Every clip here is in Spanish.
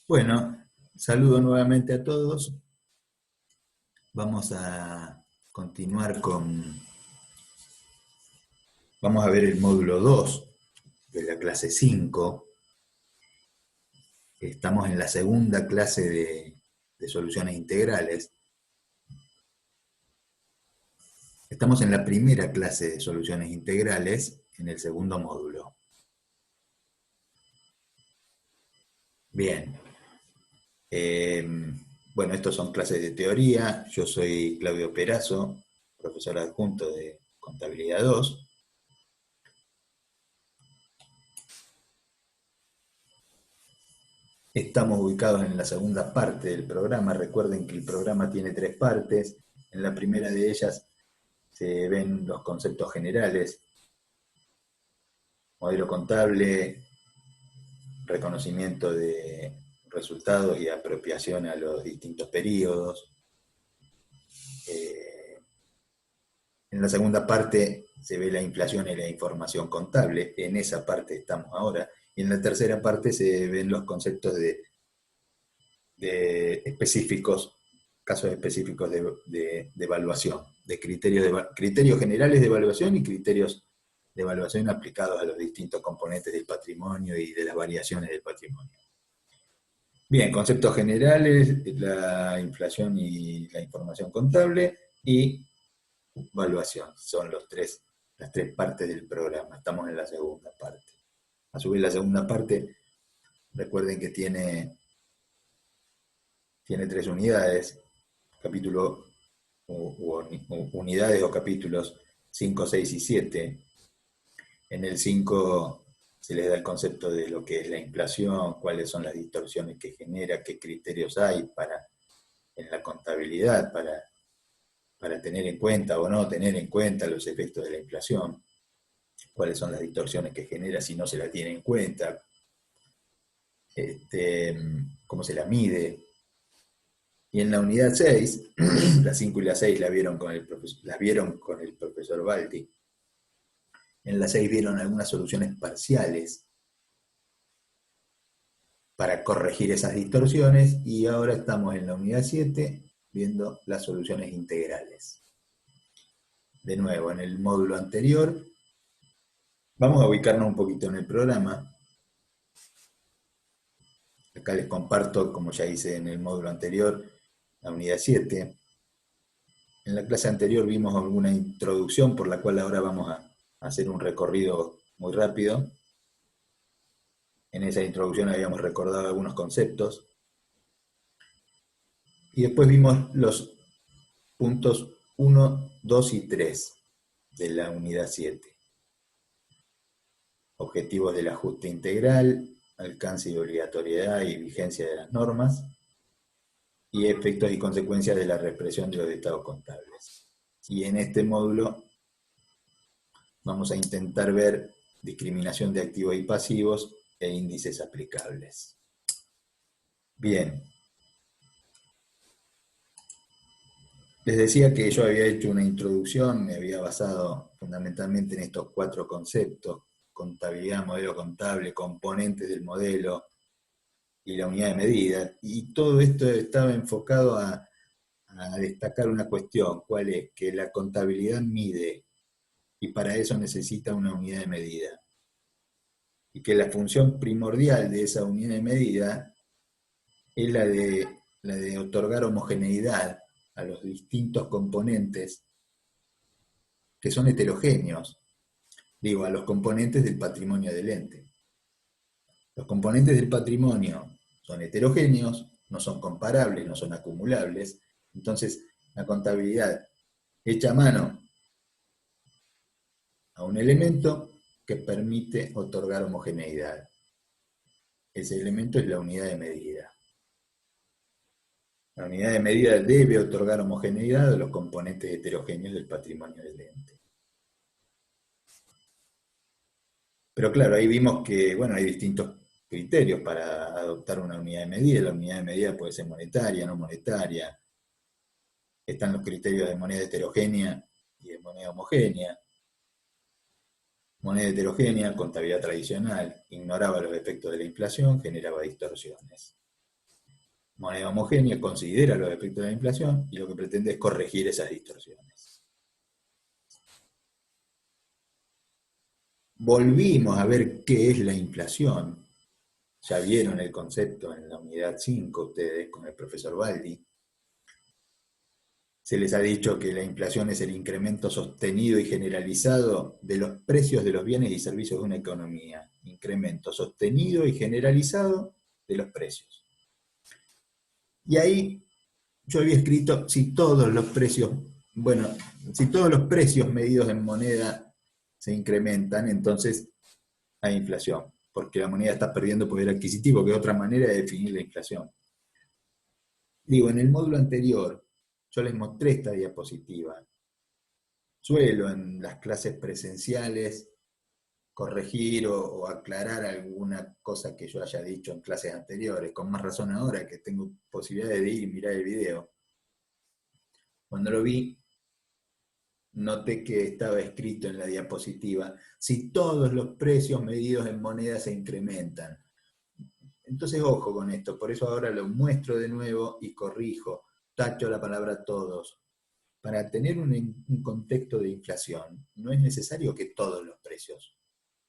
Bueno, saludo nuevamente a todos. Vamos a continuar vamos a ver el módulo 2 de la clase 5. Estamos en la segunda clase de soluciones integrales. Estamos en la primera clase de soluciones integrales en el segundo módulo. Bien. Bueno, estos son clases de teoría. Yo soy Claudio Perazo, profesor adjunto de Contabilidad 2. Estamos ubicados en la segunda parte del programa. Recuerden que el programa tiene 3 partes. En la primera de ellas se ven los conceptos generales: modelo contable, reconocimiento de resultados y apropiación a los distintos periodos. En la segunda parte se ve la inflación y la información contable. En esa parte estamos ahora. Y en la tercera parte se ven los conceptos de específicos, casos específicos de evaluación, de criterios generales de evaluación y criterios de evaluación aplicados a los distintos componentes del patrimonio y de las variaciones del patrimonio. Bien, conceptos generales, la inflación y la información contable y evaluación. Son las tres partes del programa. Estamos en la segunda parte. A su vez, la segunda parte, recuerden que tiene 3 unidades, capítulo unidades o capítulos 5, 6 y 7. En el 5 se les da el concepto de lo que es la inflación, cuáles son las distorsiones que genera, qué criterios hay en la contabilidad para tener en cuenta o no tener en cuenta los efectos de la inflación, cuáles son las distorsiones que genera si no se la tiene en cuenta, cómo se la mide. Y en la unidad 6, la 5 y la 6 las vieron con el profesor Baldi. En la 6 vieron algunas soluciones parciales para corregir esas distorsiones, y ahora estamos en la unidad 7 viendo las soluciones integrales. De nuevo, en el módulo anterior, vamos a ubicarnos un poquito en el programa. Acá les comparto, como ya hice en el módulo anterior, la unidad 7. En la clase anterior vimos alguna introducción, por la cual ahora vamos a hacer un recorrido muy rápido. En esa introducción habíamos recordado algunos conceptos. Y después vimos los puntos 1, 2 y 3 de la unidad 7. Objetivos del ajuste integral, alcance y obligatoriedad y vigencia de las normas, y efectos y consecuencias de la reexpresión de los estados contables. Y en este módulo vamos a intentar ver discriminación de activos y pasivos e índices aplicables. Bien. Les decía que yo había hecho una introducción, me había basado fundamentalmente en estos 4 conceptos: contabilidad, modelo contable, componentes del modelo y la unidad de medida. Y todo esto estaba enfocado a destacar una cuestión: cuál es que la contabilidad mide, y para eso necesita una unidad de medida. Y que la función primordial de esa unidad de medida es la de otorgar homogeneidad a los distintos componentes que son heterogéneos. Digo, a los componentes del patrimonio del ente. Los componentes del patrimonio son heterogéneos, no son comparables, no son acumulables. Entonces, la contabilidad hecha a mano a un elemento que permite otorgar homogeneidad. Ese elemento es la unidad de medida. La unidad de medida debe otorgar homogeneidad a los componentes heterogéneos del patrimonio del ente. Pero claro, ahí vimos que, bueno, hay distintos criterios para adoptar una unidad de medida. La unidad de medida puede ser monetaria, no monetaria. Están los criterios de moneda heterogénea y de moneda homogénea. Moneda heterogénea, contabilidad tradicional, ignoraba los efectos de la inflación, generaba distorsiones. moneda homogénea, considera los efectos de la inflación y lo que pretende es corregir esas distorsiones. Volvimos a ver qué es la inflación. Ya vieron el concepto en la unidad 5 ustedes con el profesor Baldi. Se les ha dicho que la inflación es el incremento sostenido y generalizado de los precios de los bienes y servicios de una economía. Incremento sostenido y generalizado de los precios. Y ahí yo había escrito, si todos los precios medidos en moneda se incrementan, entonces hay inflación, porque la moneda está perdiendo poder adquisitivo, que es otra manera de definir la inflación. Digo, en el módulo anterior, yo les mostré esta diapositiva. Suelo en las clases presenciales corregir o aclarar alguna cosa que yo haya dicho en clases anteriores, con más razón ahora que tengo posibilidad de ir y mirar el video. Cuando lo vi, noté que estaba escrito en la diapositiva, si todos los precios medidos en moneda se incrementan. Entonces, ojo con esto, por eso ahora lo muestro de nuevo y corrijo, tacho la palabra todos. Para tener un contexto de inflación, no es necesario que todos los precios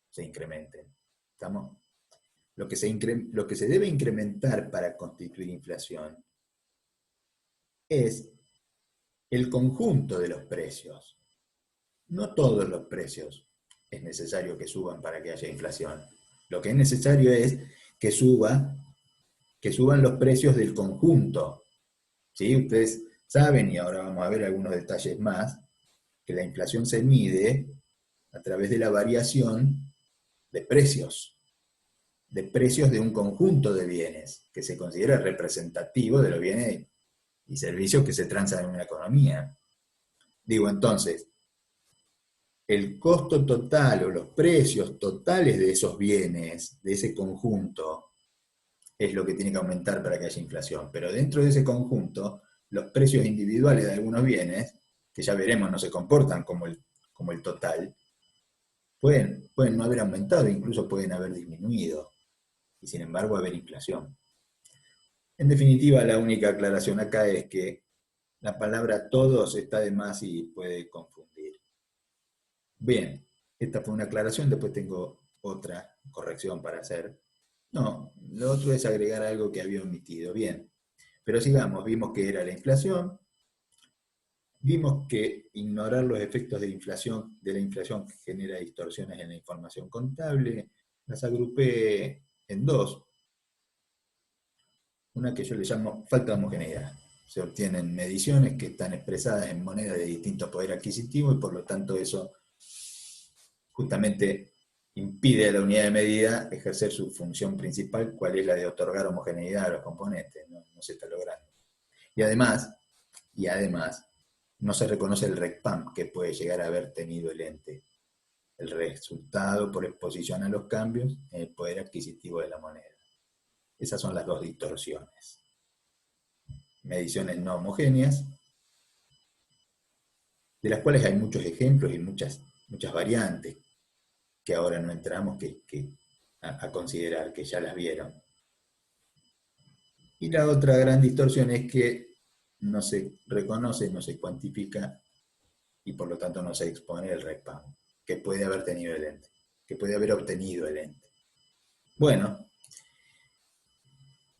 se incrementen. ¿Estamos? Lo que se debe incrementar para constituir inflación es el conjunto de los precios. No todos los precios es necesario que suban para que haya inflación. Lo que es necesario es que suban los precios del conjunto. ¿Sí? Ustedes saben, y ahora vamos a ver algunos detalles más, que la inflación se mide a través de la variación de precios de un conjunto de bienes que se considera representativo de los bienes y servicios que se transan en una economía. Digo, entonces, el costo total o los precios totales de esos bienes, de ese conjunto, es lo que tiene que aumentar para que haya inflación. Pero dentro de ese conjunto, los precios individuales de algunos bienes, que ya veremos no se comportan como el total, pueden no haber aumentado, incluso pueden haber disminuido, y sin embargo haber inflación. En definitiva, la única aclaración acá es que la palabra todos está de más y puede confundir. Bien, esta fue una aclaración, después tengo otra corrección para hacer. No, lo otro es agregar algo que había omitido. Bien, pero sigamos, vimos que era la inflación, vimos que ignorar los efectos de la inflación genera distorsiones en la información contable. Las agrupé en dos. Una que yo le llamo falta de homogeneidad. Se obtienen mediciones que están expresadas en monedas de distinto poder adquisitivo y por lo tanto eso justamente impide a la unidad de medida ejercer su función principal, cuál es la de otorgar homogeneidad a los componentes. No se está logrando. Y además, no se reconoce el RECPAM que puede llegar a haber tenido el ente, el resultado por exposición a los cambios en el poder adquisitivo de la moneda. Esas son las dos distorsiones. Mediciones no homogéneas, de las cuales hay muchos ejemplos y muchas variantes que ahora no entramos a considerar, que ya las vieron. Y la otra gran distorsión es que no se reconoce, no se cuantifica y por lo tanto no se expone el RECPAM, que puede haber tenido el ente, que puede haber obtenido el ente. Bueno,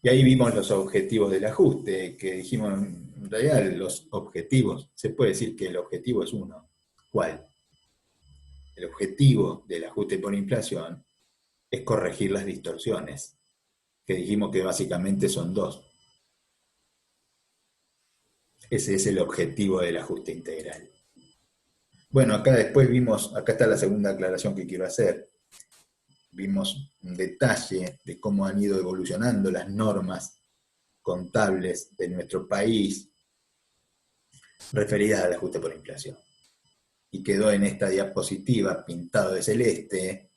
y ahí vimos los objetivos del ajuste, que dijimos, en realidad los objetivos, se puede decir que el objetivo es uno. ¿Cuál? El objetivo del ajuste por inflación es corregir las distorsiones, que dijimos que básicamente son dos. Ese es el objetivo del ajuste integral. Bueno, acá después vimos, acá está la segunda aclaración que quiero hacer. Vimos un detalle de cómo han ido evolucionando las normas contables de nuestro país referidas al ajuste por inflación. Y quedó en esta diapositiva pintado de celeste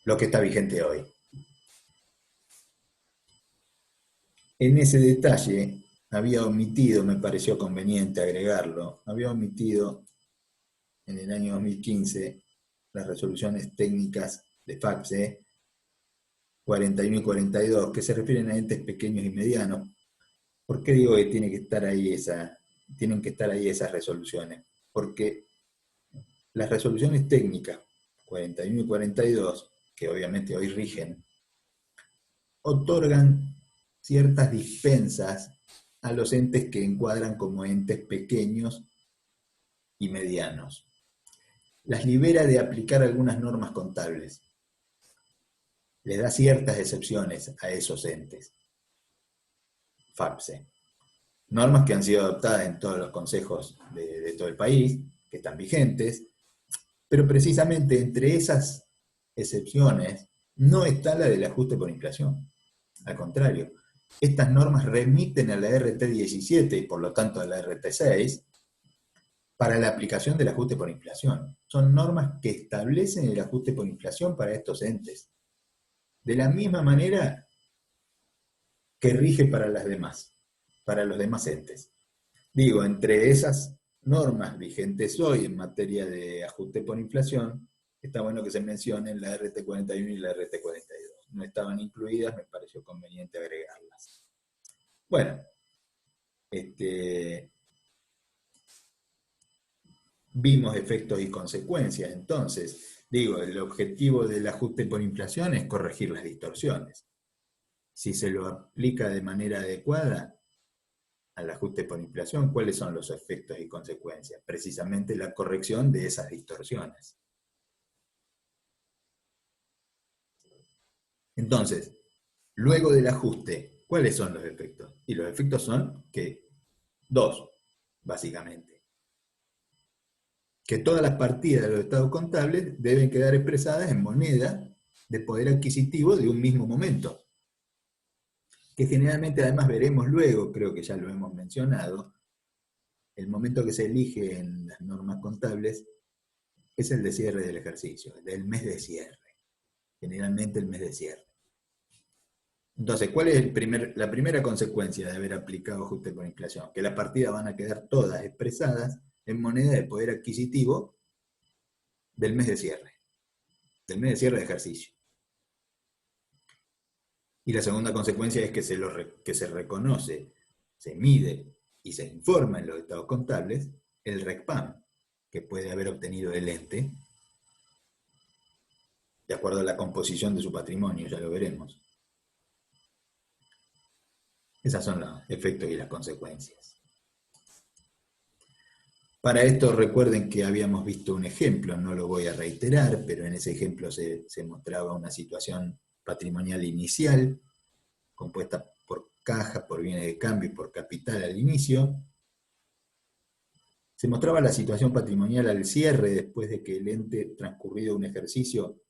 lo que está vigente hoy. En ese detalle había omitido, me pareció conveniente agregarlo, había omitido en el año 2015 las resoluciones técnicas de FACSE 41 y 42, que se refieren a entes pequeños y medianos, ¿Por qué digo que tienen que estar ahí esas resoluciones? Porque las resoluciones técnicas 41 y 42, que obviamente hoy rigen, otorgan ciertas dispensas a los entes que encuadran como entes pequeños y medianos. Las libera de aplicar algunas normas contables. Les da ciertas excepciones a esos entes. FAPSE. Normas que han sido adoptadas en todos los consejos de todo el país, que están vigentes, pero precisamente entre esas excepciones no está la del ajuste por inflación. Al contrario, estas normas remiten a la RT17 y por lo tanto a la RT6 para la aplicación del ajuste por inflación. Son normas que establecen el ajuste por inflación para estos entes. De la misma manera que rige para los demás entes. Digo, entre esas normas vigentes hoy en materia de ajuste por inflación, está bueno que se mencionen la RT41 y la RT42. No estaban incluidas, me pareció conveniente agregarlas. Bueno, vimos efectos y consecuencias, entonces, digo, el objetivo del ajuste por inflación es corregir las distorsiones. Si se lo aplica de manera adecuada al ajuste por inflación, ¿cuáles son los efectos y consecuencias? Precisamente la corrección de esas distorsiones. Entonces, luego del ajuste, ¿cuáles son los efectos? Y los efectos son dos, básicamente. Que todas las partidas de los estados contables deben quedar expresadas en moneda de poder adquisitivo de un mismo momento. Que generalmente además veremos luego, creo que ya lo hemos mencionado, el momento que se elige en las normas contables es el de cierre del ejercicio, del mes de cierre. Generalmente el mes de cierre. Entonces, ¿cuál es la primera consecuencia de haber aplicado ajuste por inflación? Que las partidas van a quedar todas expresadas en moneda de poder adquisitivo del mes de cierre de ejercicio. Y la segunda consecuencia es que se reconoce, se mide y se informa en los estados contables el RECPAM que puede haber obtenido el ente de acuerdo a la composición de su patrimonio, ya lo veremos. Esos son los efectos y las consecuencias. Para esto recuerden que habíamos visto un ejemplo, no lo voy a reiterar, pero en ese ejemplo se mostraba una situación patrimonial inicial, compuesta por caja, por bienes de cambio y por capital al inicio. Se mostraba la situación patrimonial al cierre después de que el ente transcurrido un ejercicio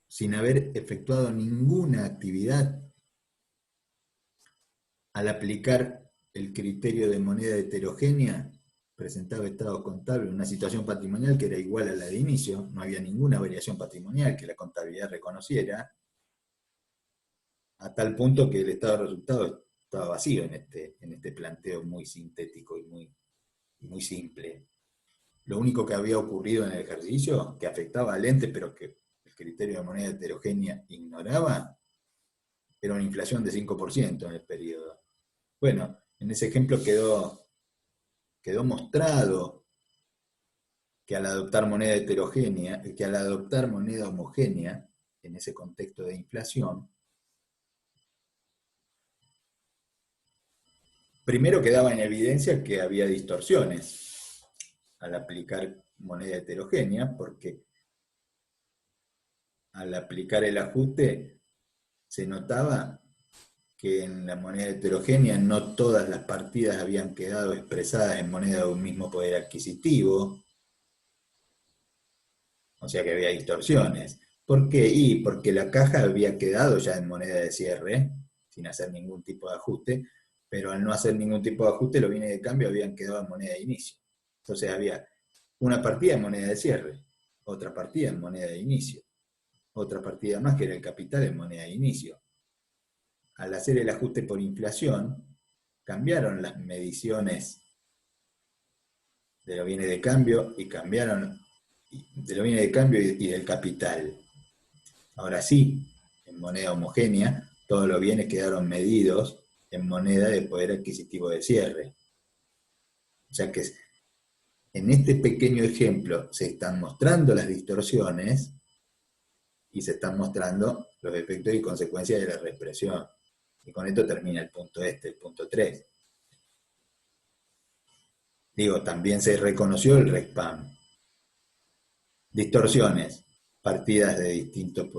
sin haber efectuado ninguna actividad al aplicar el criterio de moneda heterogénea, presentaba estado contable en una situación patrimonial que era igual a la de inicio, no había ninguna variación patrimonial que la contabilidad reconociera, a tal punto que el estado de resultados estaba vacío en este planteo muy sintético y muy simple. Lo único que había ocurrido en el ejercicio, que afectaba al ente, pero que el criterio de moneda heterogénea ignoraba, era una inflación de 5% en el periodo. Bueno, en ese ejemplo quedó mostrado que al adoptar moneda heterogénea, que al adoptar moneda homogénea, en ese contexto de inflación, primero quedaba en evidencia que había distorsiones al aplicar moneda heterogénea, porque al aplicar el ajuste se notaba que en la moneda heterogénea no todas las partidas habían quedado expresadas en moneda de un mismo poder adquisitivo, o sea que había distorsiones. ¿Por qué? Porque la caja había quedado ya en moneda de cierre, sin hacer ningún tipo de ajuste, pero al no hacer ningún tipo de ajuste, los bienes de cambio habían quedado en moneda de inicio. Entonces había una partida en moneda de cierre, otra partida en moneda de inicio, otra partida más que era el capital en moneda de inicio. Al hacer el ajuste por inflación, cambiaron las mediciones de los bienes de cambio y cambiaron de los bienes de cambio y del capital. Ahora sí, en moneda homogénea, todos los bienes quedaron medidos en moneda de poder adquisitivo de cierre. O sea que en este pequeño ejemplo se están mostrando las distorsiones y se están mostrando los efectos y consecuencias de la reexpresión. Y con esto termina el punto el punto 3. Digo, también se reconoció el RECPAM. Distorsiones, partidas de distinto,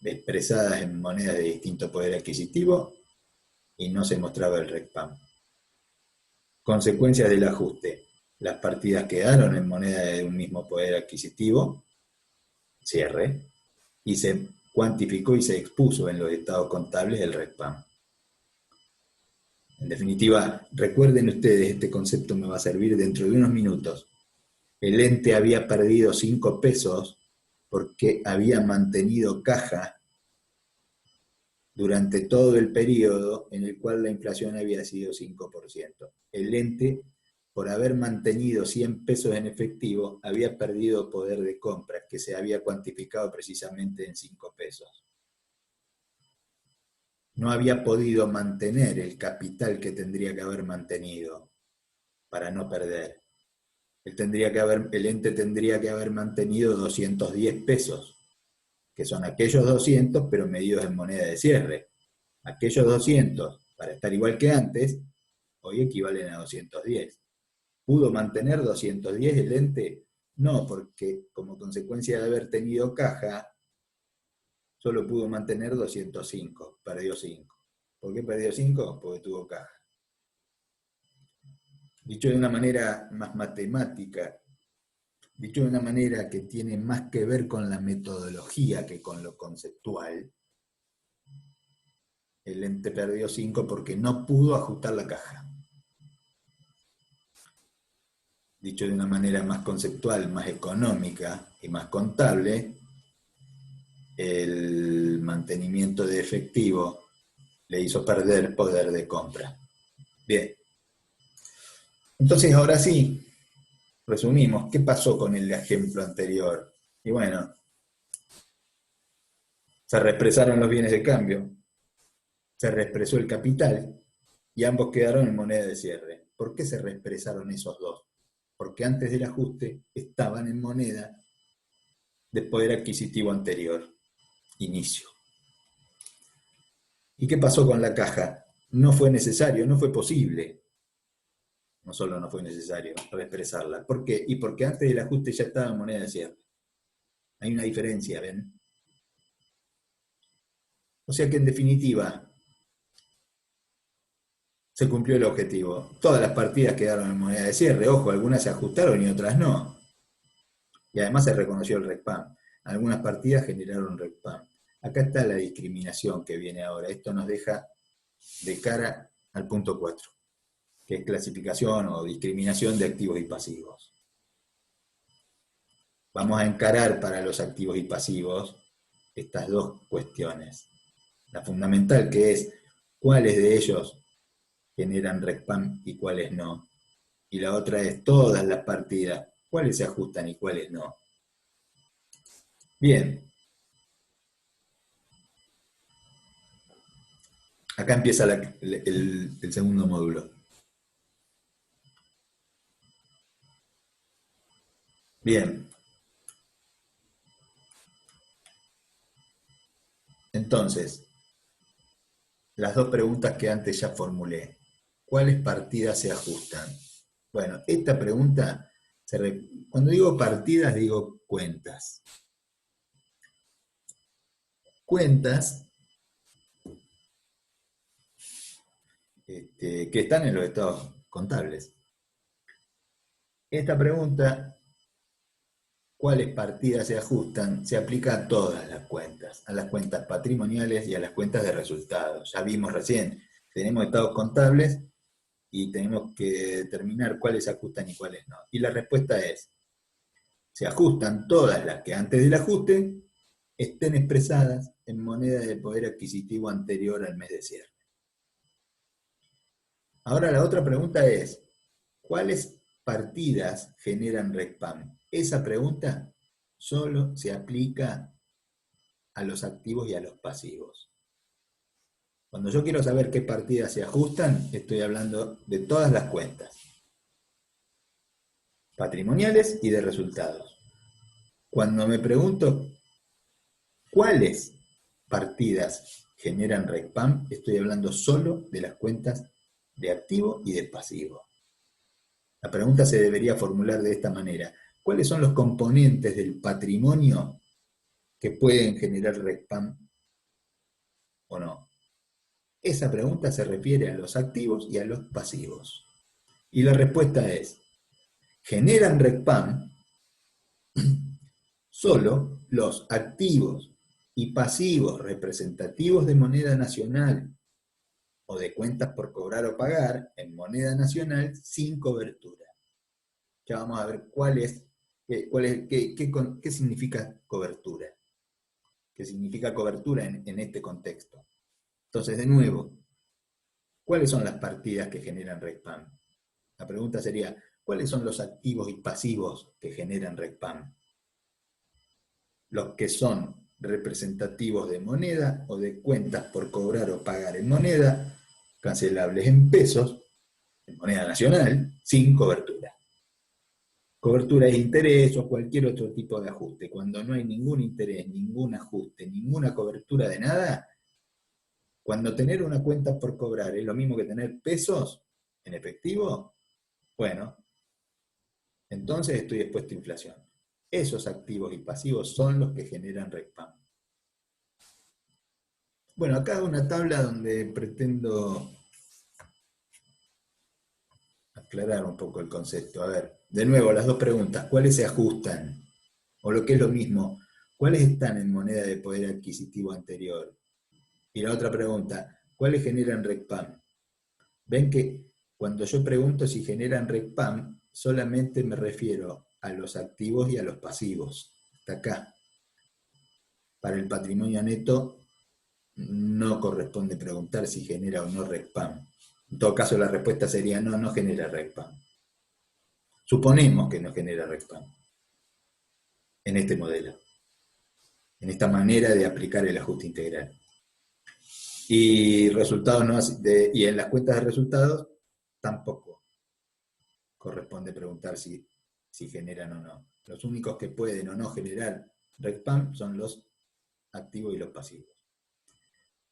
expresadas en monedas de distinto poder adquisitivo, y no se mostraba el RECPAM. Consecuencias del ajuste. Las partidas quedaron en moneda de un mismo poder adquisitivo, cierre, y se cuantificó y se expuso en los estados contables el RECPAM. En definitiva, recuerden ustedes, este concepto me va a servir dentro de unos minutos. El ente había perdido 5 pesos porque había mantenido caja durante todo el periodo en el cual la inflación había sido 5%. El ente, por haber mantenido 100 pesos en efectivo, había perdido poder de compra, que se había cuantificado precisamente en 5 pesos. No había podido mantener el capital que tendría que haber mantenido para no perder. El ente tendría que haber mantenido 210 pesos, que son aquellos 200, pero medidos en moneda de cierre. Aquellos 200, para estar igual que antes, hoy equivalen a 210. ¿Pudo mantener 210 el ente? No, porque como consecuencia de haber tenido caja, solo pudo mantener 205, perdió 5. ¿Por qué perdió 5? Porque tuvo caja. Dicho de una manera más matemática, dicho de una manera que tiene más que ver con la metodología que con lo conceptual, el ente perdió 5 porque no pudo ajustar la caja. Dicho de una manera más conceptual, más económica y más contable, el mantenimiento de efectivo le hizo perder poder de compra. Bien. Entonces, ahora sí, resumimos, ¿qué pasó con el ejemplo anterior? Y bueno, se reexpresaron los bienes de cambio, se reexpresó el capital y ambos quedaron en moneda de cierre. ¿Por qué se reexpresaron esos dos? Porque antes del ajuste estaban en moneda de poder adquisitivo anterior, inicio. ¿Y qué pasó con la caja? No fue necesario, no fue posible. No solo no fue necesario reexpresarla. ¿Por qué? Y porque antes del ajuste ya estaba en moneda de cierre. Hay una diferencia, ¿ven? O sea que en definitiva se cumplió el objetivo. Todas las partidas quedaron en moneda de cierre. Ojo, algunas se ajustaron y otras no. Y además se reconoció el RECPAM. Algunas partidas generaron RECPAM. Acá está la discriminación que viene ahora. Esto nos deja de cara al punto 4, que es clasificación o discriminación de activos y pasivos. Vamos a encarar para los activos y pasivos estas dos cuestiones. La fundamental, que es cuáles de ellos generan RECPAM y cuáles no. Y la otra es todas las partidas, cuáles se ajustan y cuáles no. Bien. Acá empieza el segundo módulo. Bien. Entonces, las dos preguntas que antes ya formulé. ¿Cuáles partidas se ajustan? Bueno, esta pregunta, cuando digo partidas, digo cuentas. Cuentas que están en los estados contables. Esta pregunta, ¿cuáles partidas se ajustan? Se aplica a todas las cuentas, a las cuentas patrimoniales y a las cuentas de resultados. Ya vimos recién, tenemos estados contables y tenemos que determinar cuáles se ajustan y cuáles no. Y la respuesta es, se ajustan todas las que antes del ajuste estén expresadas en moneda de poder adquisitivo anterior al mes de cierre. Ahora la otra pregunta es, ¿cuáles partidas generan RECPAM? Esa pregunta solo se aplica a los activos y a los pasivos. Cuando yo quiero saber qué partidas se ajustan, estoy hablando de todas las cuentas, patrimoniales y de resultados. Cuando me pregunto cuáles partidas generan RECPAM, estoy hablando solo de las cuentas de activo y de pasivo. La pregunta se debería formular de esta manera: ¿cuáles son los componentes del patrimonio que pueden generar RECPAM o no? Esa pregunta se refiere a los activos y a los pasivos. Y la respuesta es: generan RECPAM solo los activos y pasivos representativos de moneda nacional o de cuentas por cobrar o pagar en moneda nacional sin cobertura. Ya vamos a ver qué significa cobertura. ¿Qué significa cobertura en este contexto? Entonces, de nuevo, ¿cuáles son las partidas que generan RECPAM? La pregunta sería: ¿cuáles son los activos y pasivos que generan RECPAM? Los que son representativos de moneda o de cuentas por cobrar o pagar en moneda, cancelables en pesos, en moneda nacional, sin cobertura. Cobertura es interés o cualquier otro tipo de ajuste. Cuando no hay ningún interés, ningún ajuste, ninguna cobertura de nada, cuando tener una cuenta por cobrar es lo mismo que tener pesos en efectivo, bueno, entonces estoy expuesto a inflación. Esos activos y pasivos son los que generan RECPAM. Bueno, acá hay una tabla donde pretendo aclarar un poco el concepto. A ver, de nuevo, las dos preguntas: ¿cuáles se ajustan? O lo que es lo mismo, ¿cuáles están en moneda de poder adquisitivo anterior? Y la otra pregunta: ¿cuáles generan RECPAM? Ven que cuando yo pregunto si generan RECPAM, solamente me refiero a los activos y a los pasivos. Hasta acá. Para el patrimonio neto no corresponde preguntar si genera o no RECPAM. En todo caso, la respuesta sería no, no genera RECPAM. Suponemos que no genera RECPAM en este modelo, en esta manera de aplicar el ajuste integral. Y resultados no, y en las cuentas de resultados tampoco corresponde preguntar si generan o no. Los únicos que pueden o no generar RECPAM son los activos y los pasivos.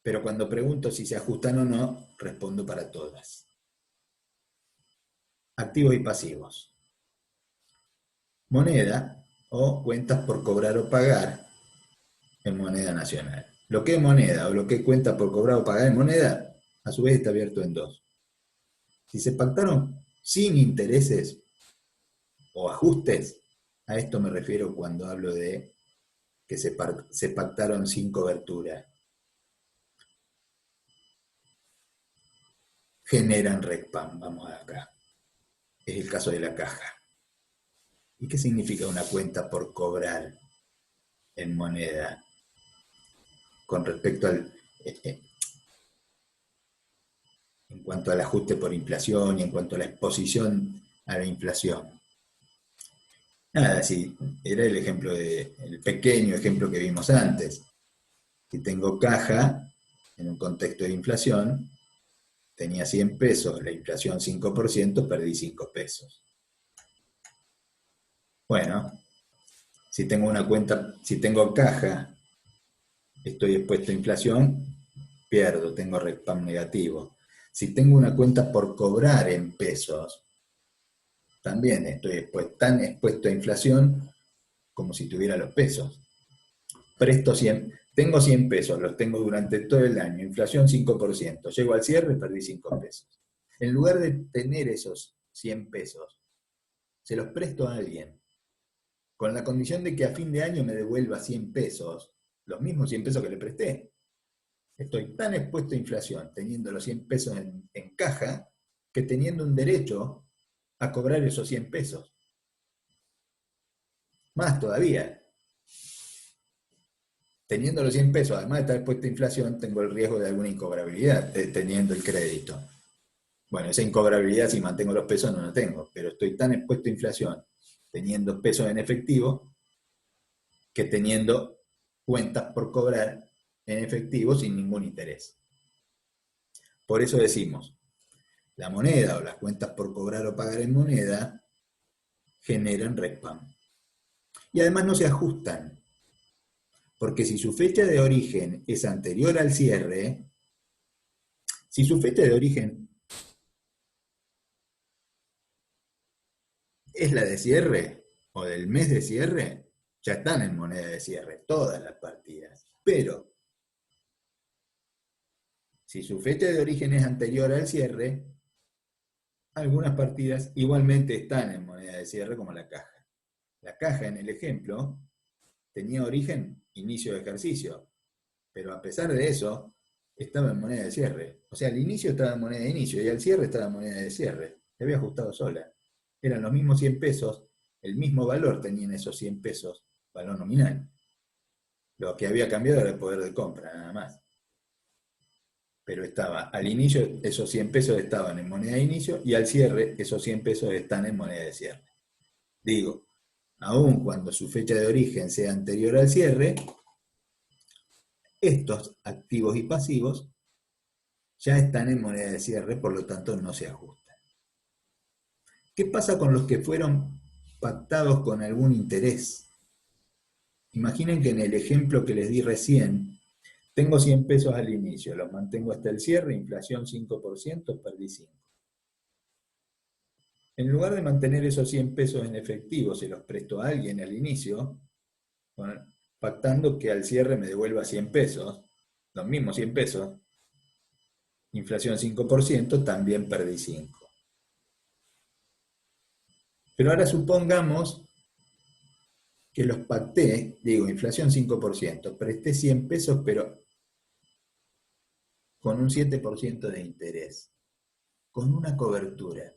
Pero cuando pregunto si se ajustan o no, respondo para todas. Activos y pasivos. Moneda o cuentas por cobrar o pagar en moneda nacional. Lo que es moneda o lo que es cuenta por cobrar o pagar en moneda, a su vez está abierto en dos. Si se pactaron sin intereses o ajustes, a esto me refiero cuando hablo de que se pactaron sin cobertura. Generan RECPAM, vamos acá. Es el caso de la caja. ¿Y qué significa una cuenta por cobrar en moneda? Con respecto al... en cuanto al ajuste por inflación y en cuanto a la exposición a la inflación. Nada, sí, era el pequeño ejemplo que vimos antes. Si tengo caja en un contexto de inflación, tenía 100 pesos, la inflación 5%, perdí 5 pesos. Bueno, si tengo caja, estoy expuesto a inflación, pierdo, tengo RECPAM negativo. Si tengo una cuenta por cobrar en pesos, también estoy tan expuesto a inflación como si tuviera los pesos. Tengo 100 pesos, los tengo durante todo el año, inflación 5%, llego al cierre, perdí 5 pesos. En lugar de tener esos 100 pesos, se los presto a alguien, con la condición de que a fin de año me devuelva 100 pesos, los mismos 100 pesos que le presté. Estoy tan expuesto a inflación, teniendo los 100 pesos en caja, que teniendo un derecho a cobrar esos 100 pesos. Más todavía, teniendo los 100 pesos, además de estar expuesto a inflación, tengo el riesgo de alguna incobrabilidad, teniendo el crédito. Bueno, esa incobrabilidad, si mantengo los pesos, no la tengo, pero estoy tan expuesto a inflación, teniendo pesos en efectivo, que teniendo cuentas por cobrar en efectivo sin ningún interés. Por eso decimos, la moneda o las cuentas por cobrar o pagar en moneda generan RECPAM. Y además no se ajustan, porque si su fecha de origen es anterior al cierre, si su fecha de origen es la de cierre o del mes de cierre, ya están en moneda de cierre, todas las partidas. Pero si su fecha de origen es anterior al cierre, algunas partidas igualmente están en moneda de cierre como la caja. La caja en el ejemplo tenía origen inicio de ejercicio, pero a pesar de eso estaba en moneda de cierre. O sea, al inicio estaba en moneda de inicio y al cierre estaba en moneda de cierre. Se había ajustado sola. Eran los mismos 100 pesos, el mismo valor tenían esos 100 pesos, valor nominal. Lo que había cambiado era el poder de compra, nada más. Pero estaba, al inicio esos 100 pesos estaban en moneda de inicio y al cierre esos 100 pesos están en moneda de cierre. Digo, aun cuando su fecha de origen sea anterior al cierre, estos activos y pasivos ya están en moneda de cierre, por lo tanto no se ajustan. ¿Qué pasa con los que fueron pactados con algún interés? Imaginen que en el ejemplo que les di recién, tengo 100 pesos al inicio, los mantengo hasta el cierre, inflación 5%, perdí 5. En lugar de mantener esos 100 pesos en efectivo, se los presto a alguien al inicio, pactando que al cierre me devuelva 100 pesos, los mismos 100 pesos, inflación 5%, también perdí 5. Pero ahora supongamos que los pacté, digo, inflación 5%, presté 100 pesos, pero con un 7% de interés, con una cobertura.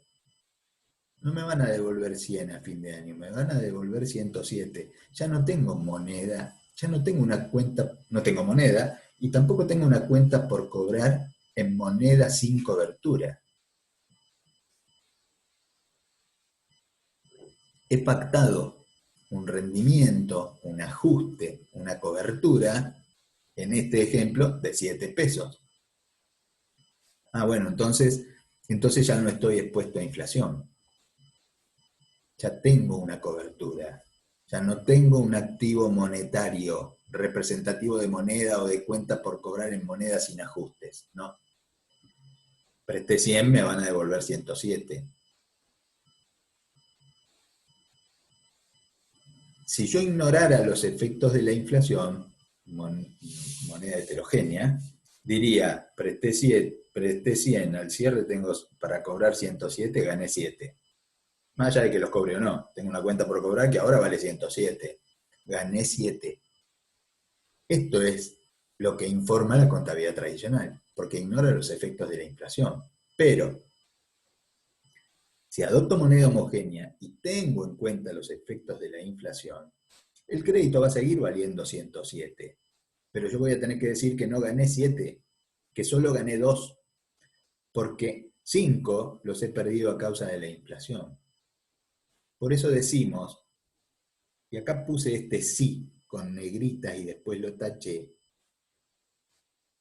No me van a devolver 100 a fin de año, me van a devolver 107. Ya no tengo moneda, ya no tengo una cuenta, no tengo moneda, y tampoco tengo una cuenta por cobrar en moneda sin cobertura. He pactado un rendimiento, un ajuste, una cobertura, en este ejemplo, de 7 pesos. Ah, bueno, entonces ya no estoy expuesto a inflación. Ya tengo una cobertura. Ya no tengo un activo monetario representativo de moneda o de cuenta por cobrar en moneda sin ajustes. No. Presté 100, me van a devolver 107. Si yo ignorara los efectos de la inflación, moneda heterogénea, diría, presté 100, al cierre tengo para cobrar 107, gané 7. Más allá de que los cobre o no, tengo una cuenta por cobrar que ahora vale 107. Gané 7. Esto es lo que informa la contabilidad tradicional, porque ignora los efectos de la inflación. Pero, si adopto moneda homogénea y tengo en cuenta los efectos de la inflación, el crédito va a seguir valiendo 107. Pero yo voy a tener que decir que no gané 7, que solo gané 2, porque 5 los he perdido a causa de la inflación. Por eso decimos, y acá puse este sí con negritas y después lo taché,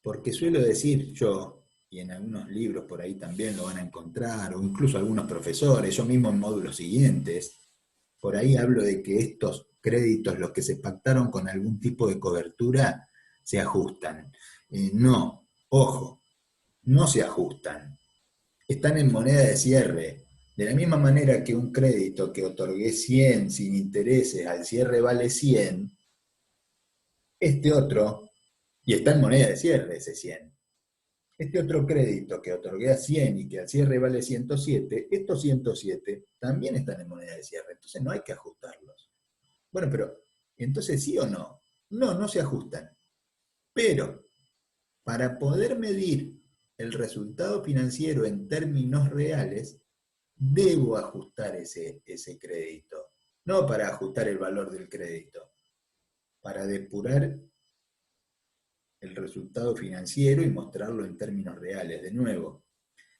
porque suelo decir yo, y en algunos libros por ahí también lo van a encontrar, o incluso algunos profesores, yo mismo en módulos siguientes, por ahí hablo de que estos créditos, los que se pactaron con algún tipo de cobertura, se ajustan. No, ojo, no se ajustan. Están en moneda de cierre. De la misma manera que un crédito que otorgué 100 sin intereses al cierre vale 100, este otro, y está en moneda de cierre ese 100, este otro crédito que otorgué a 100 y que al cierre vale 107, estos 107 también están en moneda de cierre, entonces no hay que ajustarlos. Bueno, pero, ¿entonces sí o no? No, no se ajustan. Pero, para poder medir el resultado financiero en términos reales, debo ajustar ese crédito. No para ajustar el valor del crédito, para depurar el resultado financiero y mostrarlo en términos reales. De nuevo,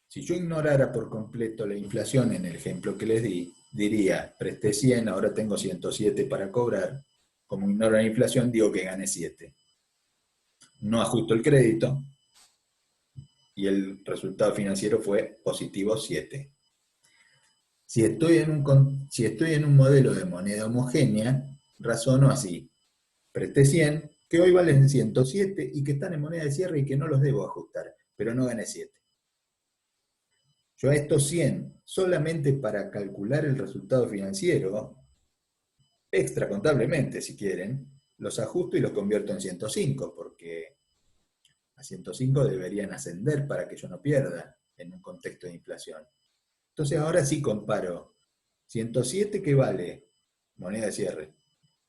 si yo ignorara por completo la inflación en el ejemplo que les di, diría, presté 100, ahora tengo 107 para cobrar. Como ignoro la inflación, digo que gané 7. No ajusto el crédito y el resultado financiero fue positivo 7. Si estoy en un modelo de moneda homogénea, razono así. Presté 100, que hoy valen 107 y que están en moneda de cierre y que no los debo ajustar, pero no gané 7. Yo a estos 100, solamente para calcular el resultado financiero, extracontablemente si quieren, los ajusto y los convierto en 105, porque a 105 deberían ascender para que yo no pierda en un contexto de inflación. Entonces ahora sí comparo 107 que vale moneda de cierre,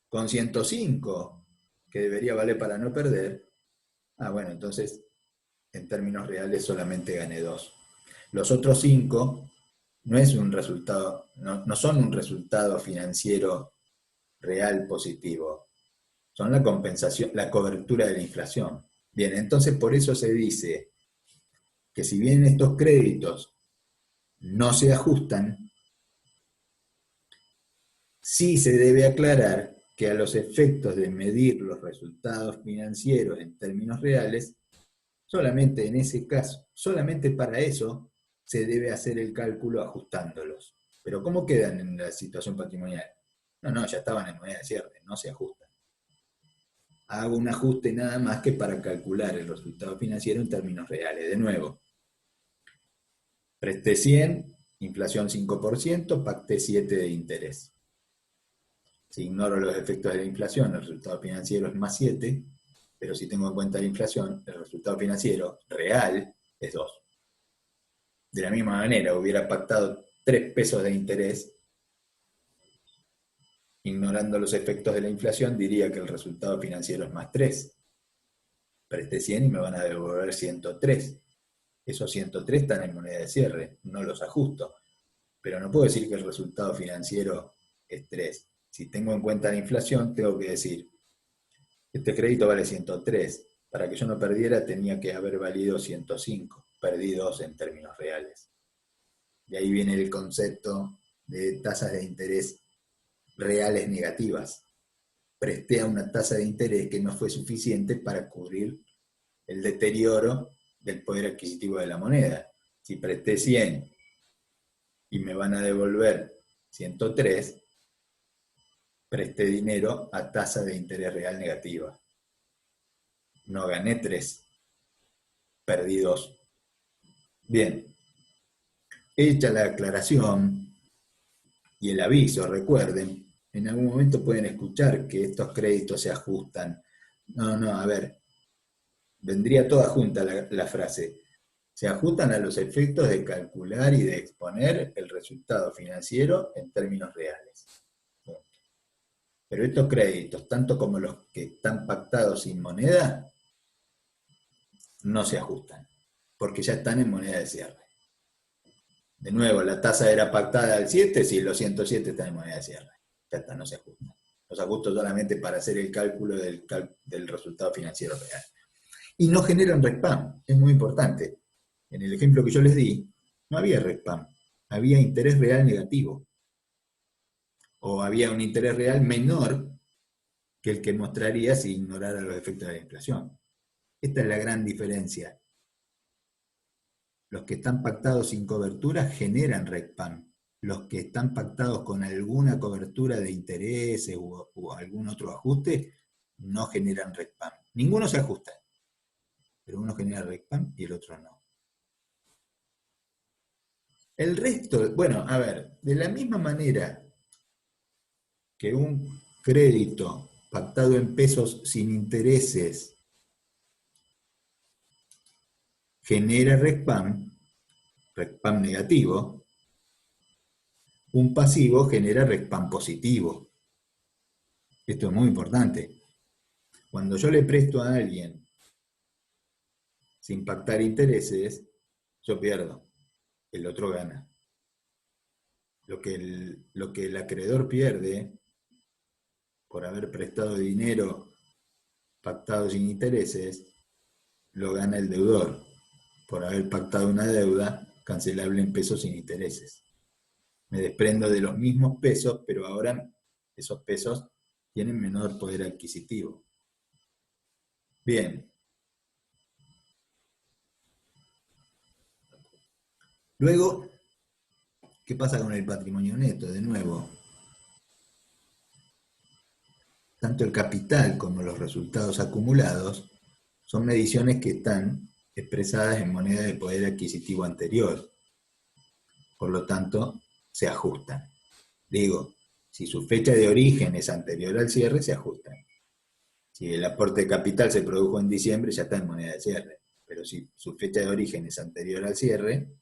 con 105 que debería valer para no perder. Bueno, entonces en términos reales solamente gané 2. Los otros 5 no es un resultado, no son un resultado financiero real positivo, son la compensación, la cobertura de la inflación. Bien, entonces por eso se dice que si bien estos créditos no se ajustan, sí se debe aclarar que a los efectos de medir los resultados financieros en términos reales, solamente en ese caso, solamente para eso, se debe hacer el cálculo ajustándolos. Pero ¿cómo quedan en la situación patrimonial? No, ya estaban en moneda de cierre, no se ajustan. Hago un ajuste nada más que para calcular el resultado financiero en términos reales. De nuevo, presté 100, inflación 5%, pacté 7 de interés. Si ignoro los efectos de la inflación, el resultado financiero es más 7, pero si tengo en cuenta la inflación, el resultado financiero real es 2. De la misma manera, hubiera pactado 3 pesos de interés, ignorando los efectos de la inflación, diría que el resultado financiero es más 3. Presté 100 y me van a devolver 103. Esos 103 están en moneda de cierre, no los ajusto. Pero no puedo decir que el resultado financiero es 3. Si tengo en cuenta la inflación, tengo que decir, este crédito vale 103. Para que yo no perdiera tenía que haber valido 105. Perdí 2 en términos reales. De ahí viene el concepto de tasas de interés reales negativas. Presté a una tasa de interés que no fue suficiente para cubrir el deterioro del poder adquisitivo de la moneda. Si presté 100 y me van a devolver 103, presté dinero a tasa de interés real negativa. No gané 3, perdí 2. Bien, hecha la aclaración y el aviso, recuerden, en algún momento pueden escuchar que estos créditos se ajustan. No, a ver, vendría toda junta la frase. Se ajustan a los efectos de calcular y de exponer el resultado financiero en términos reales. Pero estos créditos, tanto como los que están pactados sin moneda, no se ajustan, porque ya están en moneda de cierre. De nuevo, la tasa era pactada al 7, si los 107 están en moneda de cierre. Ya está, no se ajustan. Los ajusto solamente para hacer el cálculo del resultado financiero real. Y no generan RECPAM, es muy importante. En el ejemplo que yo les di, no había RECPAM, había interés real negativo. O había un interés real menor que el que mostraría si ignorara los efectos de la inflación. Esta es la gran diferencia. Los que están pactados sin cobertura generan RECPAM. Los que están pactados con alguna cobertura de intereses o algún otro ajuste no generan RECPAM. Ninguno se ajusta, pero uno genera RECPAM y el otro no. El resto, bueno, a ver, de la misma manera que un crédito pactado en pesos sin intereses genera RECPAM negativo, un pasivo genera RECPAM positivo. Esto es muy importante. Cuando yo le presto a alguien sin pactar intereses, yo pierdo, el otro gana. Lo que el acreedor pierde por haber prestado dinero pactado sin intereses, lo gana el deudor por haber pactado una deuda cancelable en pesos sin intereses. Me desprendo de los mismos pesos, pero ahora esos pesos tienen menor poder adquisitivo. Bien. Luego, ¿qué pasa con el patrimonio neto? De nuevo, tanto el capital como los resultados acumulados son mediciones que están expresadas en moneda de poder adquisitivo anterior. Por lo tanto, se ajustan. Digo, si su fecha de origen es anterior al cierre, se ajustan. Si el aporte de capital se produjo en diciembre, ya está en moneda de cierre. Pero si su fecha de origen es anterior al cierre,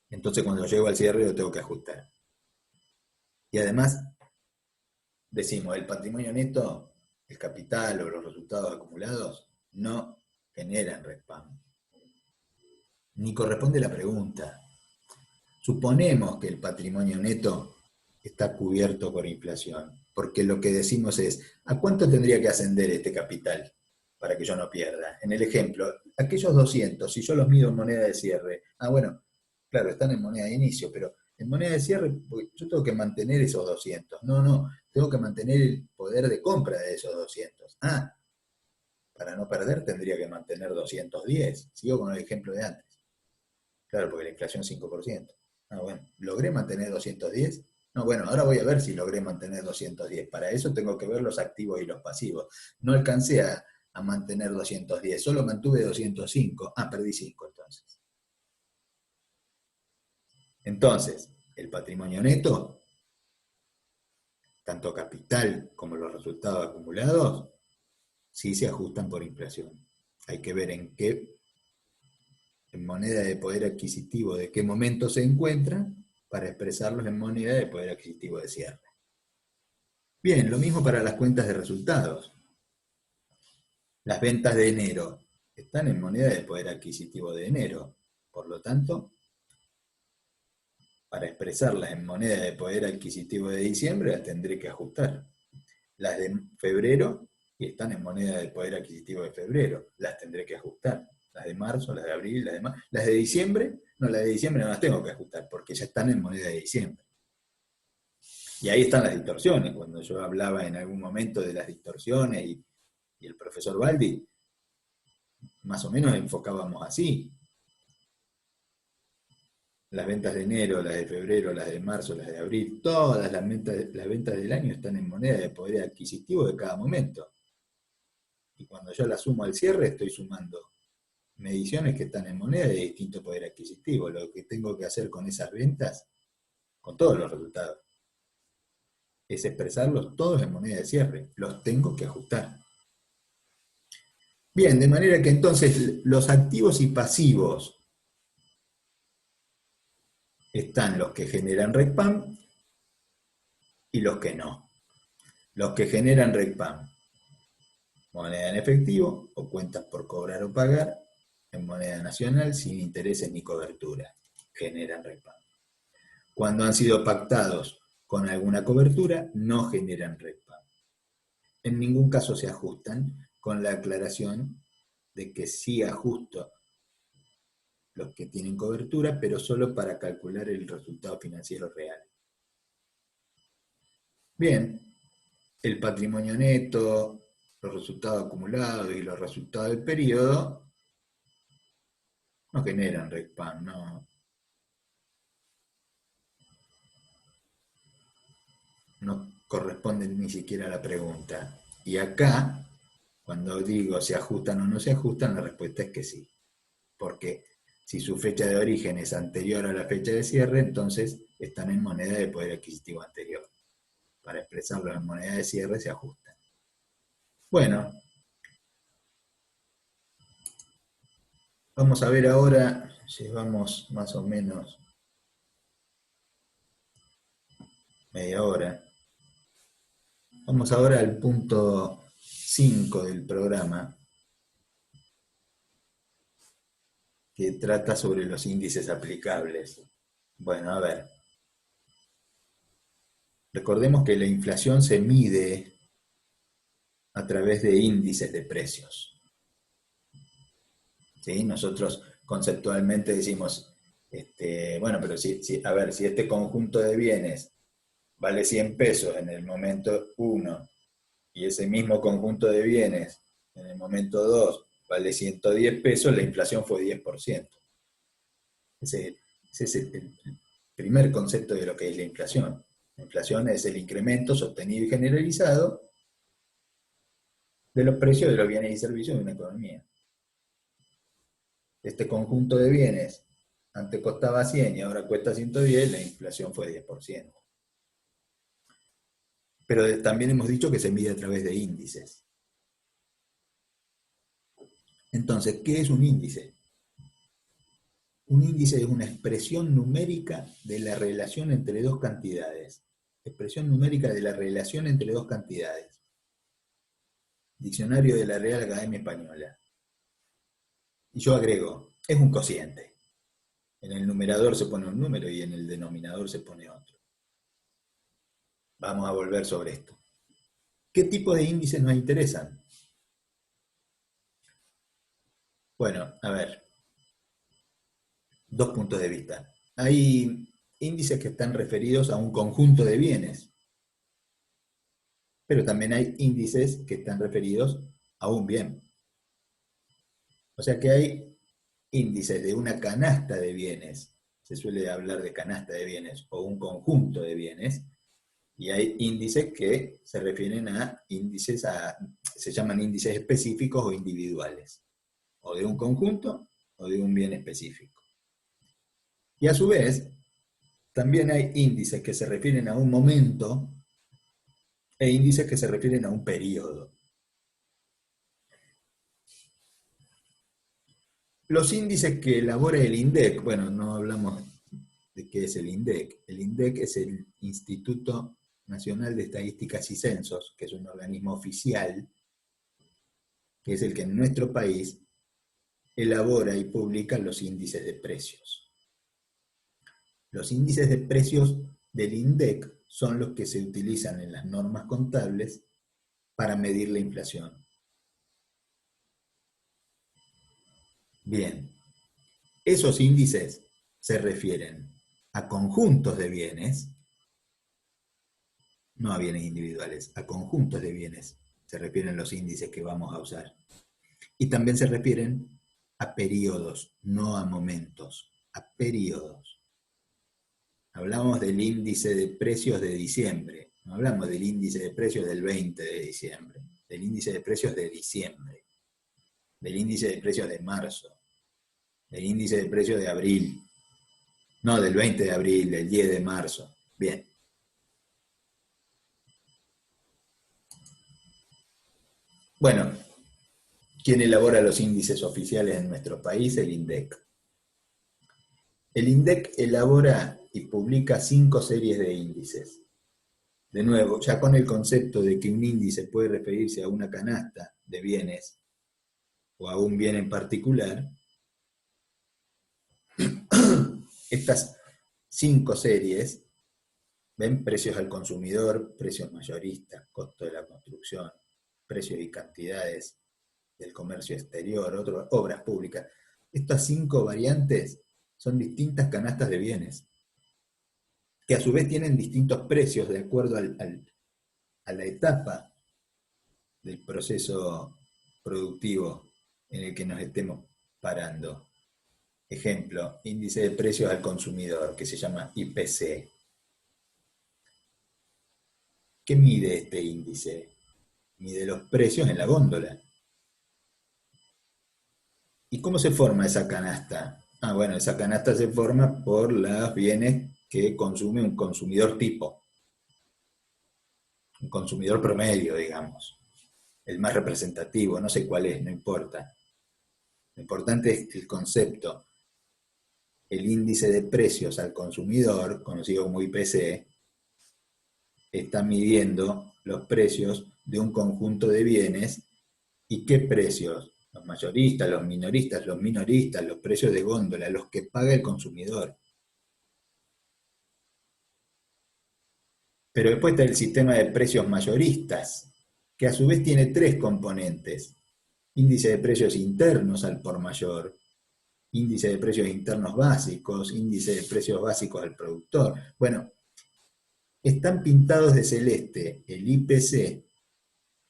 entonces cuando llego al cierre lo tengo que ajustar. Y además, decimos, el patrimonio neto, el capital o los resultados acumulados, no generan RESPAM. Ni corresponde la pregunta. Suponemos que el patrimonio neto está cubierto por inflación, porque lo que decimos es, ¿a cuánto tendría que ascender este capital para que yo no pierda? En el ejemplo, aquellos 200, si yo los mido en moneda de cierre, bueno, claro, están en moneda de inicio, pero en moneda de cierre yo tengo que mantener esos 200. No, tengo que mantener el poder de compra de esos 200. Para no perder tendría que mantener 210. Sigo con el ejemplo de antes. Claro, porque la inflación es 5%. Bueno, ¿logré mantener 210? No, bueno, ahora voy a ver si logré mantener 210. Para eso tengo que ver los activos y los pasivos. No alcancé a mantener 210, solo mantuve 205. Perdí 5 entonces. Entonces, el patrimonio neto, tanto capital como los resultados acumulados, sí se ajustan por inflación. Hay que ver en moneda de poder adquisitivo de qué momento se encuentran para expresarlos en moneda de poder adquisitivo de cierre. Bien, lo mismo para las cuentas de resultados. Las ventas de enero están en moneda de poder adquisitivo de enero. Por lo tanto, para expresarlas en moneda de poder adquisitivo de diciembre, las tendré que ajustar. Las de febrero, y están en moneda de poder adquisitivo de febrero, las tendré que ajustar. Las de marzo, las de abril, las de diciembre, no las tengo que ajustar, porque ya están en moneda de diciembre. Y ahí están las distorsiones. Cuando yo hablaba en algún momento de las distorsiones y el profesor Baldi, más o menos enfocábamos así. Las ventas de enero, las de febrero, las de marzo, las de abril, todas las ventas del año están en moneda de poder adquisitivo de cada momento. Y cuando yo las sumo al cierre, estoy sumando mediciones que están en moneda de distinto poder adquisitivo. Lo que tengo que hacer con esas ventas, con todos los resultados, es expresarlos todos en moneda de cierre. Los tengo que ajustar. Bien, de manera que entonces los activos y pasivos están los que generan RECPAM y los que no. Los que generan RECPAM, moneda en efectivo o cuentas por cobrar o pagar en moneda nacional sin intereses ni cobertura, generan RECPAM. Cuando han sido pactados con alguna cobertura, no generan RECPAM. En ningún caso se ajustan, con la aclaración de que sí ajusto los que tienen cobertura, pero solo para calcular el resultado financiero real. Bien, el patrimonio neto, los resultados acumulados y los resultados del periodo no generan RECPAM, no corresponden ni siquiera a la pregunta. Y acá, cuando digo se ajustan o no se ajustan, la respuesta es que sí. Porque si su fecha de origen es anterior a la fecha de cierre, entonces están en moneda de poder adquisitivo anterior. Para expresarlo en moneda de cierre se ajustan. Bueno, vamos a ver ahora, llevamos más o menos media hora. Vamos ahora al punto 5 del programa, que trata sobre los índices aplicables. Bueno, a ver. Recordemos que la inflación se mide a través de índices de precios. ¿Sí? Nosotros conceptualmente decimos, bueno, pero a ver, si este conjunto de bienes vale 100 pesos en el momento 1 y ese mismo conjunto de bienes en el momento 2 vale 110 pesos, la inflación fue 10%. Ese es el primer concepto de lo que es la inflación. La inflación es el incremento sostenido y generalizado de los precios de los bienes y servicios de una economía. Este conjunto de bienes antes costaba 100 y ahora cuesta 110, la inflación fue 10%. Pero también hemos dicho que se mide a través de índices. Entonces, ¿qué es un índice? Un índice es una expresión numérica de la relación entre dos cantidades. Expresión numérica de la relación entre dos cantidades. Diccionario de la Real Academia Española. Y yo agrego, es un cociente. En el numerador se pone un número y en el denominador se pone otro. Vamos a volver sobre esto. ¿Qué tipo de índices nos interesan? Bueno, a ver, dos puntos de vista. Hay índices que están referidos a un conjunto de bienes, pero también hay índices que están referidos a un bien. O sea que hay índices de una canasta de bienes, se suele hablar de canasta de bienes, o un conjunto de bienes, y hay índices que se refieren a índices, se llaman índices específicos o individuales, o de un conjunto o de un bien específico. Y a su vez, también hay índices que se refieren a un momento e índices que se refieren a un periodo. Los índices que elabora el INDEC, bueno, no hablamos de qué es el INDEC. El INDEC es el Instituto Nacional de Estadísticas y Censos, que es un organismo oficial, que es el que en nuestro país elabora y publica los índices de precios. Los índices de precios del INDEC son los que se utilizan en las normas contables para medir la inflación. Bien, esos índices se refieren a conjuntos de bienes, no a bienes individuales, a conjuntos de bienes se refieren los índices que vamos a usar. Y también se refieren a periodos, no a momentos, a periodos. Hablamos del índice de precios de diciembre, no hablamos del índice de precios del 20 de diciembre, del índice de precios de diciembre, del índice de precios de marzo, del índice de precios de abril, no del 20 de abril, del 10 de marzo. Bien. Bueno, ¿quién elabora los índices oficiales en nuestro país? El INDEC. El INDEC elabora y publica 5 series de índices. De nuevo, ya con el concepto de que un índice puede referirse a una canasta de bienes o a un bien en particular, estas 5 series, ven precios al consumidor, precios mayoristas, costo de la construcción, precios y cantidades del comercio exterior, obras públicas. Estas 5 variantes son distintas canastas de bienes, que a su vez tienen distintos precios de acuerdo a la etapa del proceso productivo en el que nos estemos parando. Ejemplo, índice de precios al consumidor, que se llama IPC. ¿Qué mide este índice? Mide los precios en la góndola. ¿Y cómo se forma esa canasta? Bueno, esa canasta se forma por los bienes que consume un consumidor tipo. Un consumidor promedio, digamos. El más representativo, no sé cuál es, no importa. Lo importante es el concepto. El índice de precios al consumidor, conocido como IPC, está midiendo los precios de un conjunto de bienes. ¿Y qué precios? Los mayoristas, los minoristas, los precios de góndola, los que paga el consumidor. Pero después está el sistema de precios mayoristas, que a su vez tiene 3 componentes. Índice de precios internos al por mayor, índice de precios internos básicos, índice de precios básicos al productor. Bueno, están pintados de celeste el IPC,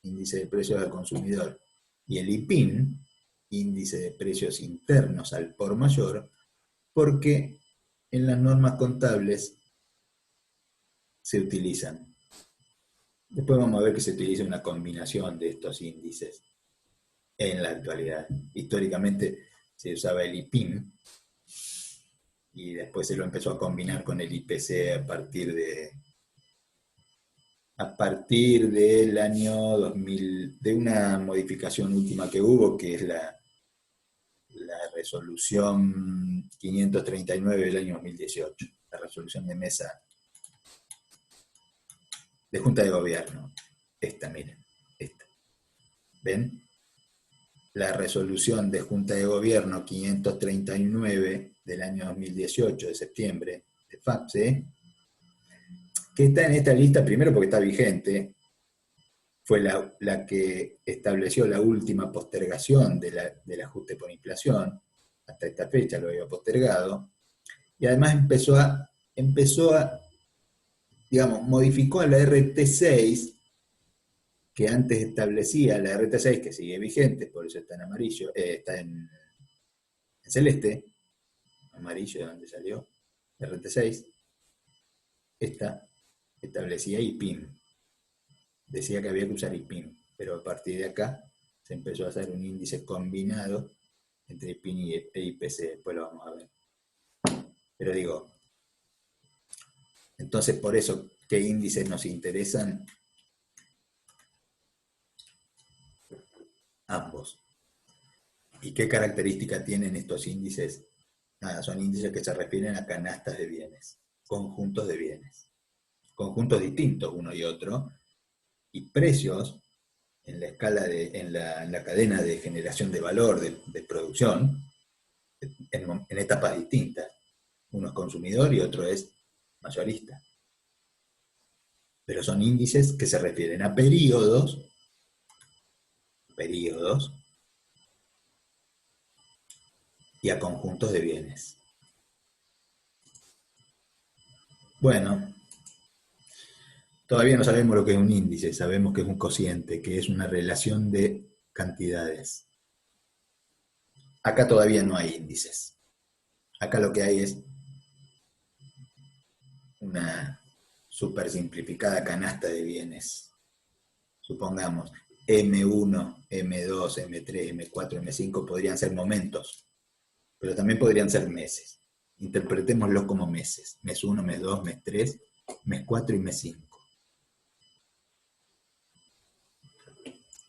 índice de precios al consumidor, y el IPIN, índice de precios internos al por mayor, porque en las normas contables se utilizan. Después vamos a ver que se utiliza una combinación de estos índices en la actualidad. Históricamente se usaba el IPIM y después se lo empezó a combinar con el IPC a partir del año 2000, de una modificación última que hubo, que es la resolución 539 del año 2018, la resolución de mesa de Junta de Gobierno. Esta, miren, esta. ¿Ven? La resolución de Junta de Gobierno 539 del año 2018, de septiembre, de FAPSE, que está en esta lista primero porque está vigente, fue la que estableció la última postergación del ajuste por inflación, hasta esta fecha lo había postergado, y además empezó a digamos, modificó a la RT6, que antes establecía la RT6, que sigue vigente, por eso está en amarillo, está en celeste, amarillo de donde salió, RT6, esta establecía IPIM, decía que había que usar IPIM, pero a partir de acá se empezó a hacer un índice combinado entre IPIM e IPC, después lo vamos a ver. Pero digo, entonces por eso, ¿qué índices nos interesan? Ambos. ¿Y qué característica tienen estos índices? Nada, son índices que se refieren a canastas de bienes, conjuntos de bienes, conjuntos distintos uno y otro, y precios en la escala en la cadena de generación de valor de producción, en etapas distintas. Uno es consumidor y otro es mayorista. Pero son índices que se refieren a periodos y a conjuntos de bienes. Bueno, todavía no sabemos lo que es un índice, sabemos que es un cociente, que es una relación de cantidades. Acá todavía no hay índices. Acá lo que hay es una super simplificada canasta de bienes. Supongamos, M1, M2, M3, M4, M5 podrían ser momentos, pero también podrían ser meses. Interpretémoslos como meses. Mes 1, mes 2, mes 3, mes 4 y mes 5.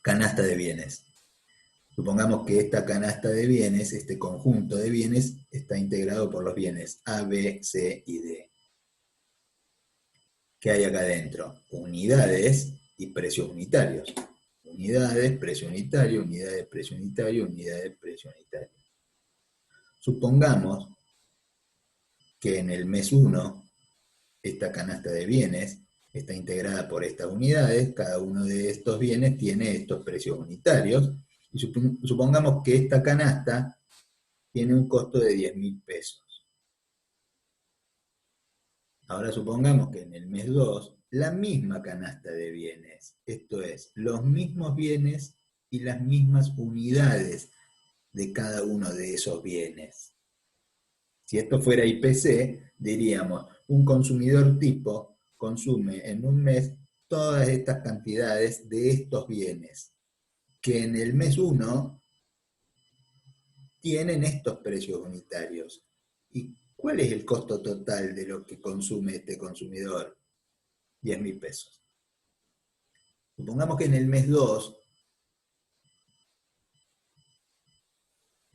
Canasta de bienes. Supongamos que esta canasta de bienes, este conjunto de bienes, está integrado por los bienes A, B, C y D. ¿Qué hay acá adentro? Unidades y precios unitarios. Unidades, precio unitario, unidades, precio unitario, unidades, precio unitario. Supongamos que en el mes 1, esta canasta de bienes está integrada por estas unidades, cada uno de estos bienes tiene estos precios unitarios, y supongamos que esta canasta tiene un costo de 10.000 pesos. Ahora supongamos que en el mes 2, la misma canasta de bienes, esto es, los mismos bienes y las mismas unidades de cada uno de esos bienes. Si esto fuera IPC, diríamos, un consumidor tipo consume en un mes todas estas cantidades de estos bienes, que en el mes 1 tienen estos precios unitarios. ¿Y cuál es el costo total de lo que consume este consumidor? 10.000 pesos. Supongamos que en el mes 2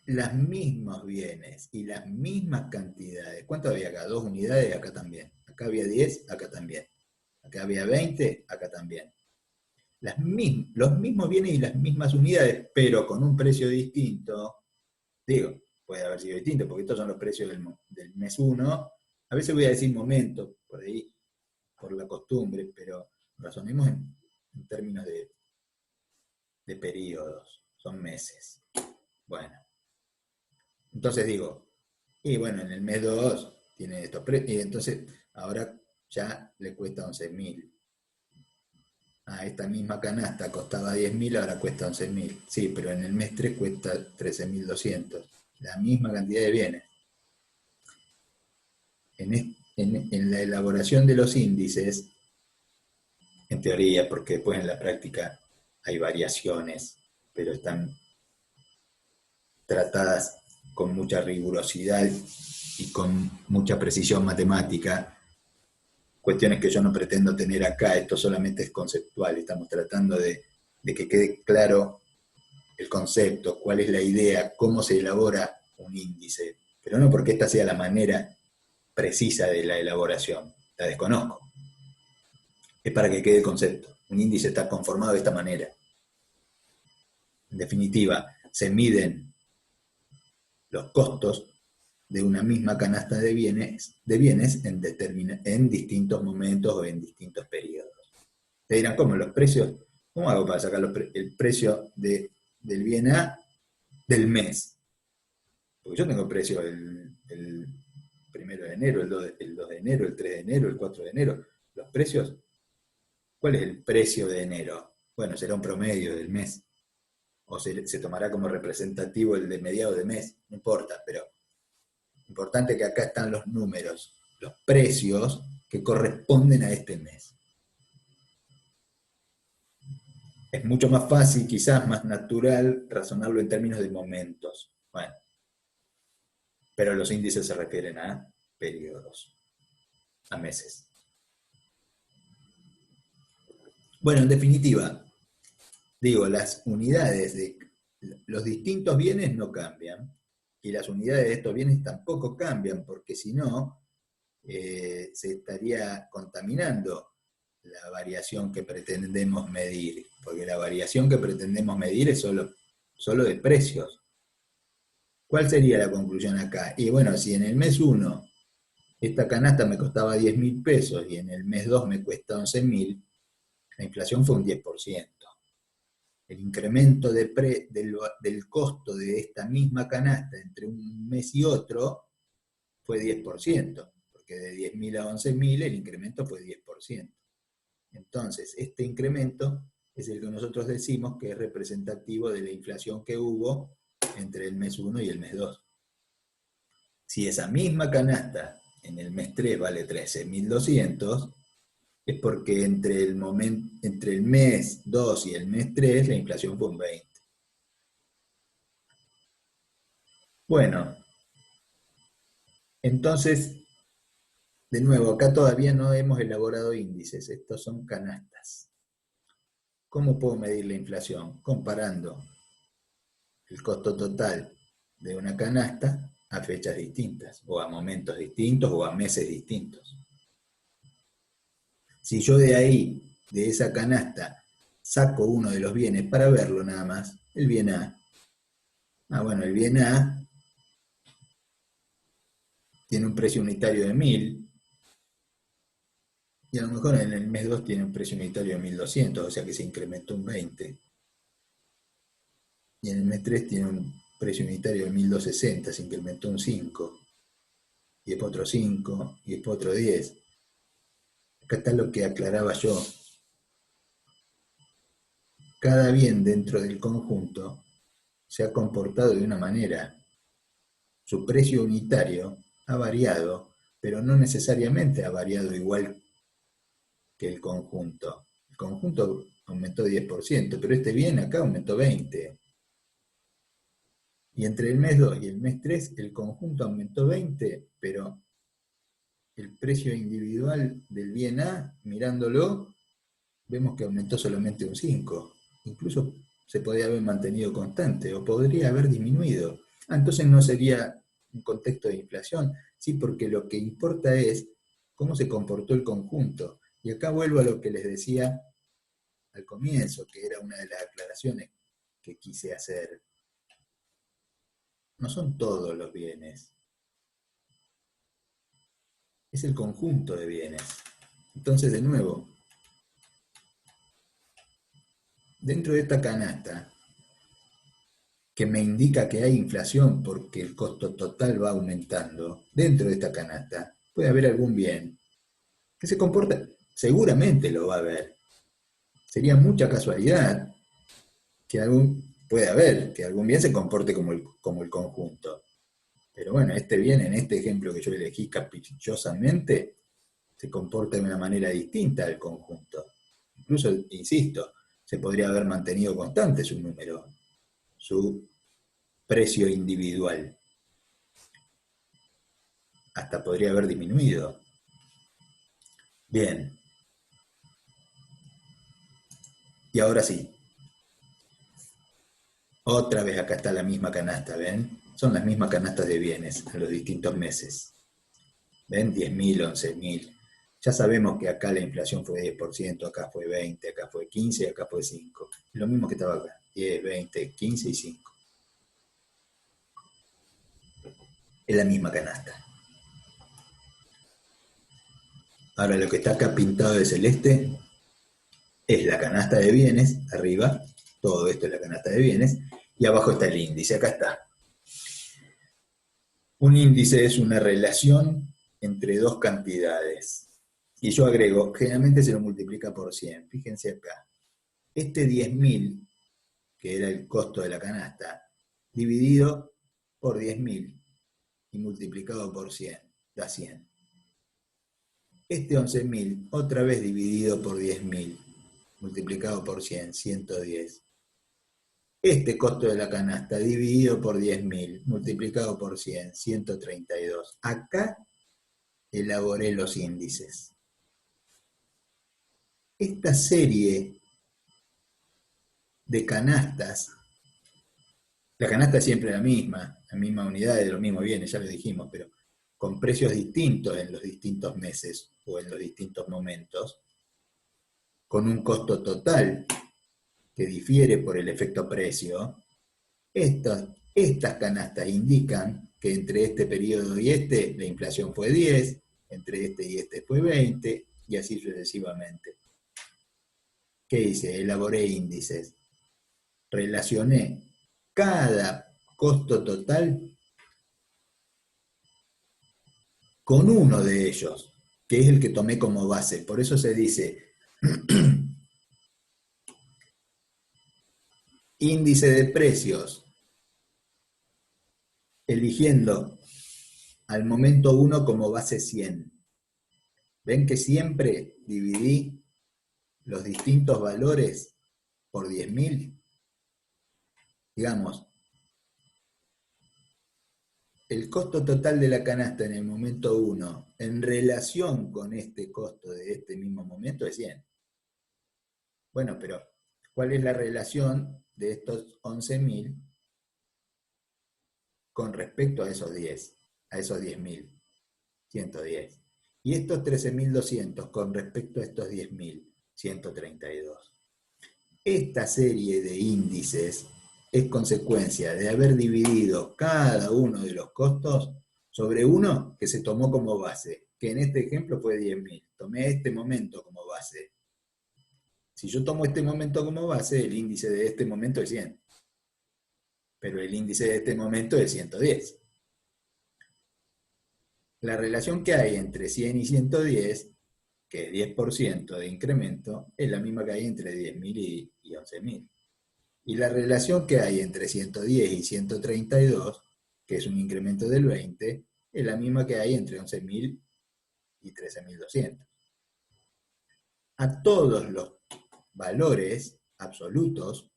los mismos bienes y las mismas cantidades. ¿Cuánto había acá? 2 unidades, acá también. Acá había 10, acá también. Acá había 20, acá también. Los mismos bienes y las mismas unidades, pero con un precio distinto. Digo, puede haber sido distinto, porque estos son los precios del mes 1. A veces voy a decir momento, por ahí, por la costumbre, pero razonemos en términos de periodos, son meses. Bueno, entonces digo, y bueno, en el mes 2 tiene estos precios, y entonces ahora ya le cuesta 11.000. Ah, esta misma canasta costaba 10.000, ahora cuesta 11.000. Sí, pero en el mes 3 cuesta 13.200. La misma cantidad de bienes. en la elaboración de los índices, en teoría, porque después en la práctica hay variaciones, pero están tratadas con mucha rigurosidad y con mucha precisión matemática, cuestiones que yo no pretendo tener acá, esto solamente es conceptual, estamos tratando de que quede claro el concepto, cuál es la idea, cómo se elabora un índice, pero no porque esta sea la manera precisa de la elaboración, la desconozco. Es para que quede el concepto. Un índice está conformado de esta manera. En definitiva, se miden los costos de una misma canasta de bienes en distintos momentos o en distintos periodos. Te dirán, ¿cómo los precios? ¿Cómo hago para sacar el precio del bien A del mes? Porque yo tengo precio el 1 de enero, el 2 de enero, el 3 de enero, el 4 de enero. Los precios, ¿cuál es el precio de enero? Bueno, será un promedio del mes. O se tomará como representativo el de mediados de mes, no importa, pero importante que acá están los números, los precios que corresponden a este mes. Es mucho más fácil, quizás más natural, razonarlo en términos de momentos. Bueno, pero los índices se refieren a periodos, a meses. Bueno, en definitiva, digo, las unidades de los distintos bienes no cambian, y las unidades de estos bienes tampoco cambian, porque si no, se estaría contaminando la variación que pretendemos medir, porque la variación que pretendemos medir es solo de precios. ¿Cuál sería la conclusión acá? Y bueno, si en el mes 1 esta canasta me costaba 10.000 pesos y en el mes 2 me cuesta 11.000, la inflación fue un 10%. El incremento del costo de esta misma canasta entre un mes y otro fue 10%, porque de 10.000 a 11.000 el incremento fue 10%. Entonces, este incremento es el que nosotros decimos que es representativo de la inflación que hubo entre el mes 1 y el mes 2. Si esa misma canasta en el mes 3 vale 13.200, es porque entre el mes 2 y el mes 3 la inflación fue un 20. Bueno, entonces, de nuevo, acá todavía no hemos elaborado índices, estos son canastas. ¿Cómo puedo medir la inflación? Comparando el costo total de una canasta a fechas distintas, o a momentos distintos, o a meses distintos. Si yo de ahí, de esa canasta, saco uno de los bienes para verlo nada más, el bien A. Bueno, el bien A tiene un precio unitario de 1.000, y a lo mejor en el mes 2 tiene un precio unitario de 1.200, o sea que se incrementó un 20. Y en el mes 3 tiene un precio unitario de 1.260, se incrementó un 5. Y después otro 5, y después otro 10. Acá está lo que aclaraba yo. Cada bien dentro del conjunto se ha comportado de una manera. Su precio unitario ha variado, pero no necesariamente ha variado igual que el conjunto. El conjunto aumentó 10%, pero este bien acá aumentó 20%. Y entre el mes 2 y el mes 3 el conjunto aumentó 20%, pero el precio individual del bien A, mirándolo, vemos que aumentó solamente un 5%. Incluso se podría haber mantenido constante o podría haber disminuido. Entonces no sería un contexto de inflación, sí, porque lo que importa es cómo se comportó el conjunto. Y acá vuelvo a lo que les decía al comienzo, que era una de las aclaraciones que quise hacer. No son todos los bienes, es el conjunto de bienes. Entonces, de nuevo, dentro de esta canasta, que me indica que hay inflación porque el costo total va aumentando, dentro de esta canasta puede haber algún bien que se comporta, seguramente lo va a haber. Sería mucha casualidad que puede haber, que algún bien se comporte como el conjunto. Pero bueno, este bien, en este ejemplo que yo elegí caprichosamente, se comporta de una manera distinta al conjunto. Incluso, insisto, se podría haber mantenido constante su número, su precio individual. Hasta podría haber disminuido. Bien. Y ahora sí. Otra vez acá está la misma canasta, ¿ven? Son las mismas canastas de bienes en los distintos meses. ¿Ven? 10.000, 11.000. Ya sabemos que acá la inflación fue 10%, acá fue 20%, acá fue 15% y acá fue 5%. Lo mismo que estaba acá. 10, 20, 15 y 5. Es la misma canasta. Ahora lo que está acá pintado de celeste es la canasta de bienes, arriba, todo esto es la canasta de bienes, y abajo está el índice, acá está. Un índice es una relación entre dos cantidades. Y yo agrego, generalmente se lo multiplica por 100. Fíjense acá. Este 10.000, que era el costo de la canasta, dividido por 10.000 y multiplicado por 100, da 100. Este 11.000, otra vez dividido por 10.000, multiplicado por 100, 110. Este costo de la canasta dividido por 10.000, multiplicado por 100, 132. Acá elaboré los índices. Esta serie de canastas, la canasta es siempre la misma unidad de los mismos bienes, ya lo dijimos, pero con precios distintos en los distintos meses o en los distintos momentos, con un costo total que difiere por el efecto precio, estas canastas indican que entre este periodo y este la inflación fue 10, entre este y este fue 20, y así sucesivamente. ¿Qué hice? Elaboré índices. Relacioné cada costo total con uno de ellos, que es el que tomé como base. Por eso se dice índice de precios, eligiendo al momento 1 como base 100. ¿Ven que siempre dividí los distintos valores por 10.000? Digamos, el costo total de la canasta en el momento 1 en relación con este costo de este mismo momento es 100. Bueno, pero ¿cuál es la relación de estos 11.000 con respecto a esos 10? A esos 10.000, 110. Y estos 13.200 con respecto a estos 10.000, 132. Esta serie de índices es consecuencia de haber dividido cada uno de los costos sobre uno que se tomó como base, que en este ejemplo fue 10.000. Tomé este momento como base. Si yo tomo este momento como base, el índice de este momento es 100. Pero el índice de este momento es 110. La relación que hay entre 100 y 110, que es 10% de incremento, es la misma que hay entre 10.000 y 11.000. Y la relación que hay entre 110 y 132, que es un incremento del 20, es la misma que hay entre 11.000 y 13.200. A todos los valores absolutos,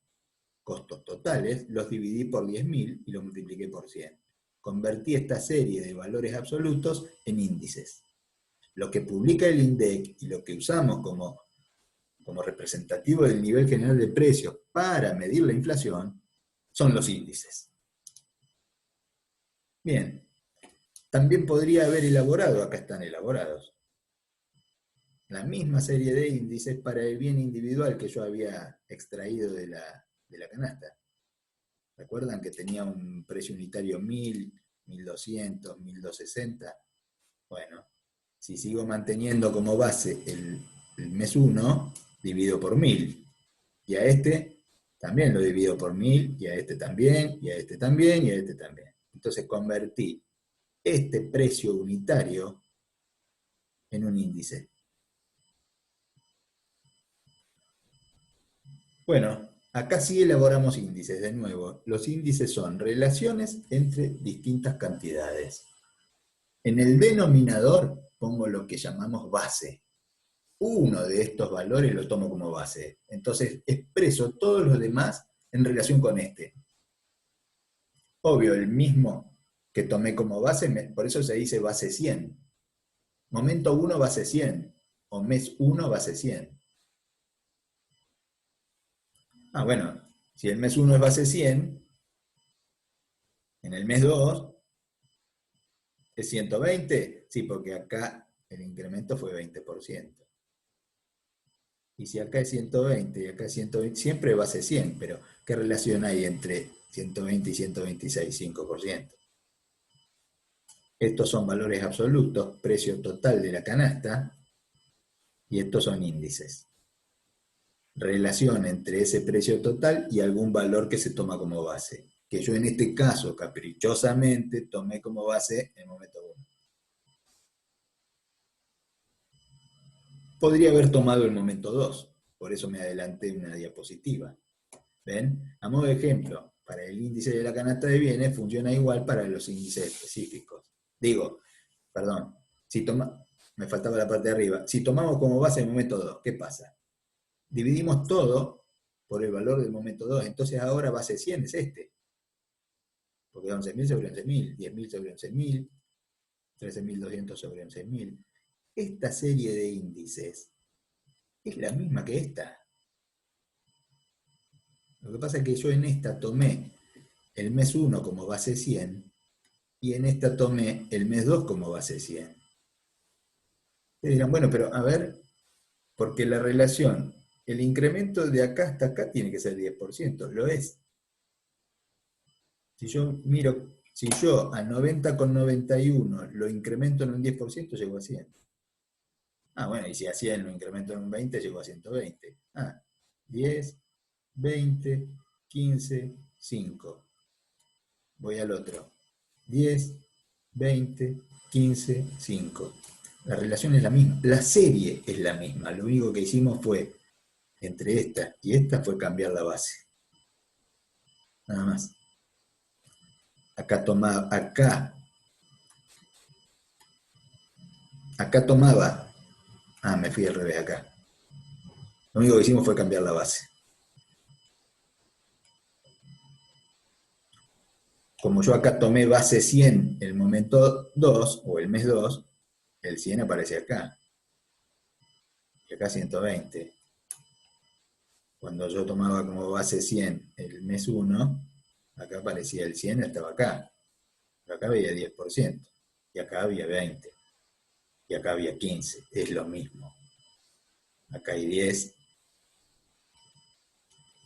costos totales, los dividí por 10.000 y los multipliqué por 100. Convertí esta serie de valores absolutos en índices. Lo que publica el INDEC y lo que usamos como representativo del nivel general de precios para medir la inflación son los índices. Bien, también podría haber elaborado, acá están elaborados, la misma serie de índices para el bien individual que yo había extraído de la canasta. ¿Recuerdan que tenía un precio unitario 1.000, 1.200, 1.260? Bueno, si sigo manteniendo como base el mes 1, divido por 1.000. Y a este también lo divido por 1.000, y a este también, y a este también, y a este también. Entonces convertí este precio unitario en un índice. Bueno, Acá sí elaboramos índices, de nuevo. Los índices son relaciones entre distintas cantidades. En el denominador pongo lo que llamamos base. Uno de estos valores lo tomo como base. Entonces expreso todos los demás en relación con este. Obvio, el mismo que tomé como base, por eso se dice base 100. Momento 1, base 100. O mes 1, base 100. Bueno, si el mes 1 es base 100, en el mes 2 es 120. Sí, porque acá el incremento fue 20%. Y si acá es 120 y acá es 120, siempre base 100, pero ¿qué relación hay entre 120 y 126? 5%. Estos son valores absolutos, precio total de la canasta, y estos son índices. Relación entre ese precio total y algún valor que se toma como base, que yo en este caso, caprichosamente, tomé como base el momento 1. Podría haber tomado el momento 2, por eso me adelanté una diapositiva. ¿Ven? A modo de ejemplo, para el índice de la canasta de bienes funciona igual para los índices específicos. Digo, perdón, me faltaba la parte de arriba. Si tomamos como base el momento 2, ¿qué pasa? Dividimos todo por el valor del momento 2, entonces ahora base 100 es este. Porque es 11.000 sobre 11.000, 10.000 sobre 11.000, 13.200 sobre 11.000. Esta serie de índices es la misma que esta. Lo que pasa es que yo en esta tomé el mes 1 como base 100 y en esta tomé el mes 2 como base 100. Ustedes dirán, bueno, pero a ver, porque la relación, el incremento de acá hasta acá tiene que ser 10%, lo es. Si yo miro, si yo a 90 con 91 lo incremento en un 10%, llego a 100. Bueno, y si a 100 lo incremento en un 20, llego a 120. 10, 20, 15, 5. Voy al otro. 10, 20, 15, 5. La relación es la misma. La serie es la misma. Lo único que hicimos fue, entre esta y esta, fue cambiar la base. Nada más. Acá tomaba, acá tomaba. Me fui al revés acá. Lo único que hicimos fue cambiar la base. Como yo acá tomé base 100 el momento 2, o el mes 2, el 100 aparece acá. Y acá 120. Cuando yo tomaba como base 100 el mes 1, acá aparecía el 100, estaba acá. Pero acá había 10%. Y acá había 20. Y acá había 15. Es lo mismo. Acá hay 10.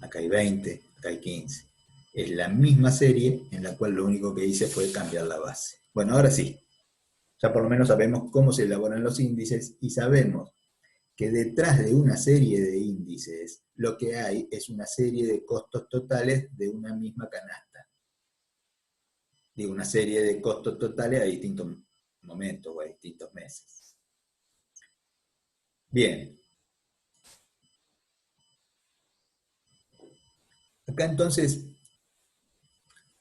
Acá hay 20. Acá hay 15. Es la misma serie en la cual lo único que hice fue cambiar la base. Bueno, ahora sí. Ya por lo menos sabemos cómo se elaboran los índices y sabemos que detrás de una serie de índices lo que hay es una serie de costos totales de una misma canasta. Digo, una serie de costos totales a distintos momentos o a distintos meses. Bien. Acá entonces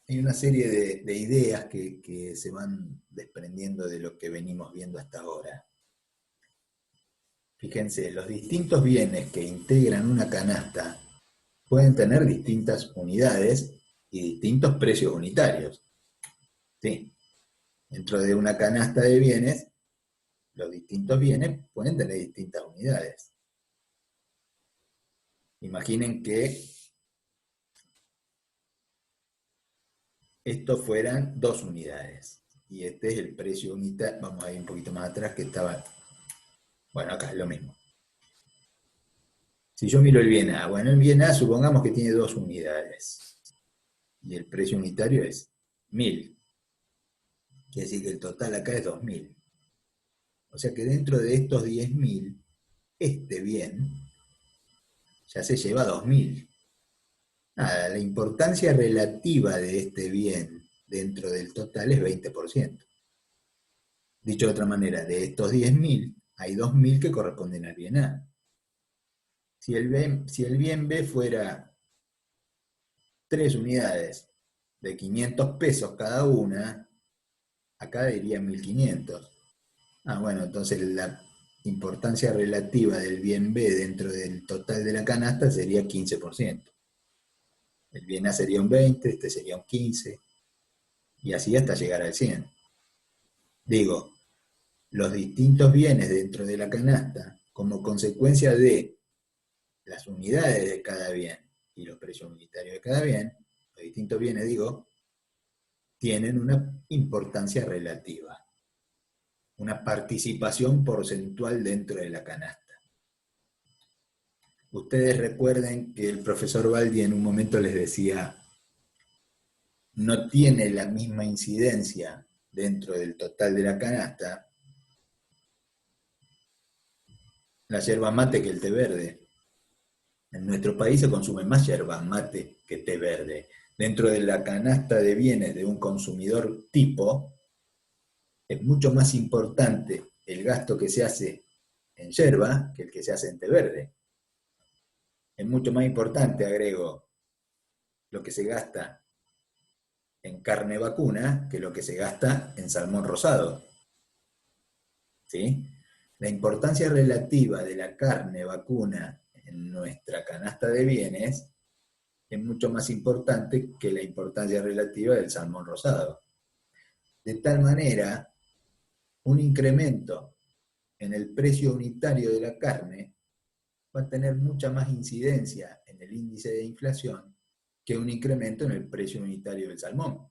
hay una serie de ideas que se van desprendiendo de lo que venimos viendo hasta ahora. Fíjense, los distintos bienes que integran una canasta pueden tener distintas unidades y distintos precios unitarios. ¿Sí? Dentro de una canasta de bienes, los distintos bienes pueden tener distintas unidades. Imaginen que estos fueran 2 unidades. Y este es el precio unitario. Vamos a ir un poquito más atrás que estaba... Bueno, acá es lo mismo. Si yo miro el bien A, bueno, el bien A supongamos que tiene 2 unidades. Y el precio unitario es 1000. Quiere decir que el total acá es 2000. O sea que dentro de estos 10.000, este bien ya se lleva 2000. Nada, la importancia relativa de este bien dentro del total es 20%. Dicho de otra manera, de estos 10.000, hay 2.000 que corresponden al bien A. Si el bien B fuera 3 unidades de 500 pesos cada una, acá diría 1.500. Ah, bueno, entonces la importancia relativa del bien B dentro del total de la canasta sería 15%. El bien A sería un 20, este sería un 15, y así hasta llegar al 100. Digo, los distintos bienes dentro de la canasta, como consecuencia de las unidades de cada bien y los precios unitarios de cada bien, los distintos bienes, digo, tienen una importancia relativa, una participación porcentual dentro de la canasta. Ustedes recuerden que el profesor Baldi en un momento les decía, no tiene la misma incidencia dentro del total de la canasta la yerba mate que el té verde. En nuestro país se consume más yerba mate que té verde. Dentro de la canasta de bienes de un consumidor tipo, es mucho más importante el gasto que se hace en yerba que el que se hace en té verde. Es mucho más importante, agrego, lo que se gasta en carne vacuna que lo que se gasta en salmón rosado. ¿Sí? La importancia relativa de la carne vacuna en nuestra canasta de bienes es mucho más importante que la importancia relativa del salmón rosado. De tal manera, un incremento en el precio unitario de la carne va a tener mucha más incidencia en el índice de inflación que un incremento en el precio unitario del salmón.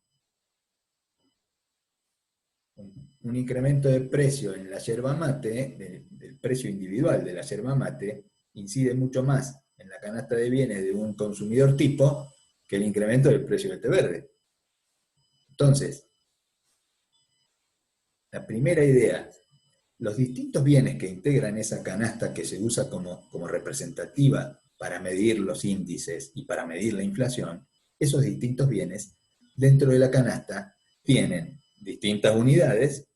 Un incremento de precio en la yerba mate, del precio individual de la yerba mate, incide mucho más en la canasta de bienes de un consumidor tipo que el incremento del precio del té verde. Entonces, la primera idea, los distintos bienes que integran esa canasta que se usa como representativa para medir los índices y para medir la inflación, esos distintos bienes dentro de la canasta tienen distintas unidades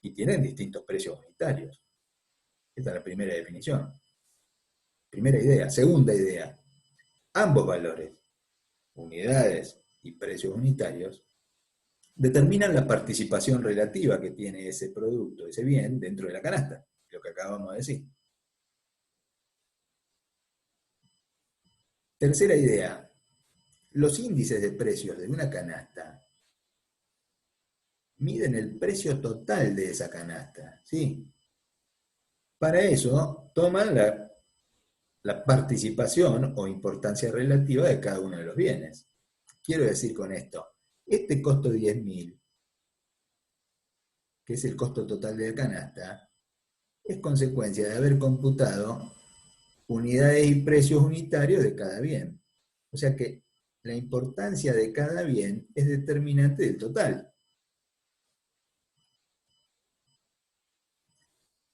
y tienen distintos precios unitarios. Esta es la primera definición. Primera idea. Segunda idea, ambos valores, unidades y precios unitarios, determinan la participación relativa que tiene ese producto, ese bien, dentro de la canasta, lo que acabamos de decir. Tercera idea, los índices de precios de una canasta miden el precio total de esa canasta, ¿sí? Para eso toman la participación o importancia relativa de cada uno de los bienes. Quiero decir con esto, este costo 10.000, que es el costo total de la canasta, es consecuencia de haber computado unidades y precios unitarios de cada bien. O sea que la importancia de cada bien es determinante del total.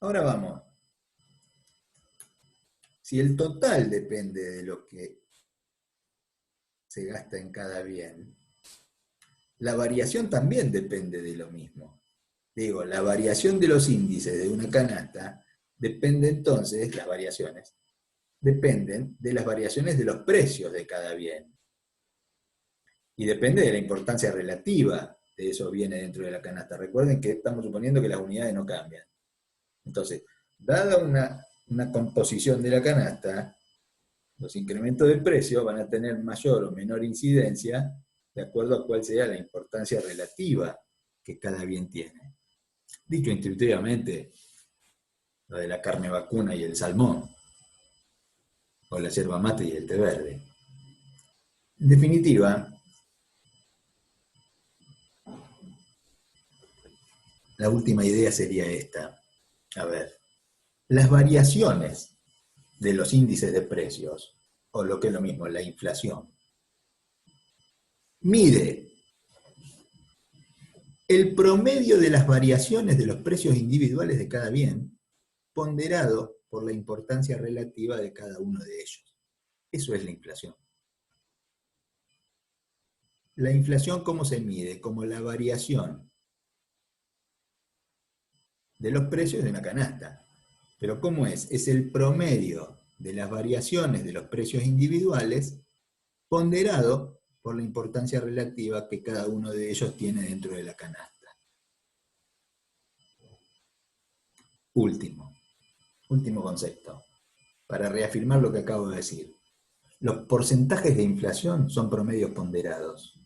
Ahora vamos. Si el total depende de lo que se gasta en cada bien, la variación también depende de lo mismo. Digo, la variación de los índices de una canasta depende entonces, las variaciones, dependen de las variaciones de los precios de cada bien. Y depende de la importancia relativa de esos bienes dentro de la canasta. Recuerden que estamos suponiendo que las unidades no cambian. Entonces, dada una composición de la canasta, los incrementos del precio van a tener mayor o menor incidencia de acuerdo a cuál sea la importancia relativa que cada bien tiene. Dicho intuitivamente, lo de la carne vacuna y el salmón, o la yerba mate y el té verde. En definitiva, la última idea sería esta. A ver, las variaciones de los índices de precios, o lo que es lo mismo, la inflación, mide el promedio de las variaciones de los precios individuales de cada bien, ponderado por la importancia relativa de cada uno de ellos. Eso es la inflación. La inflación, ¿cómo se mide? Como la variación de los precios de una canasta. Pero ¿cómo es? Es el promedio de las variaciones de los precios individuales ponderado por la importancia relativa que cada uno de ellos tiene dentro de la canasta. Último concepto, para reafirmar lo que acabo de decir. Los porcentajes de inflación son promedios ponderados.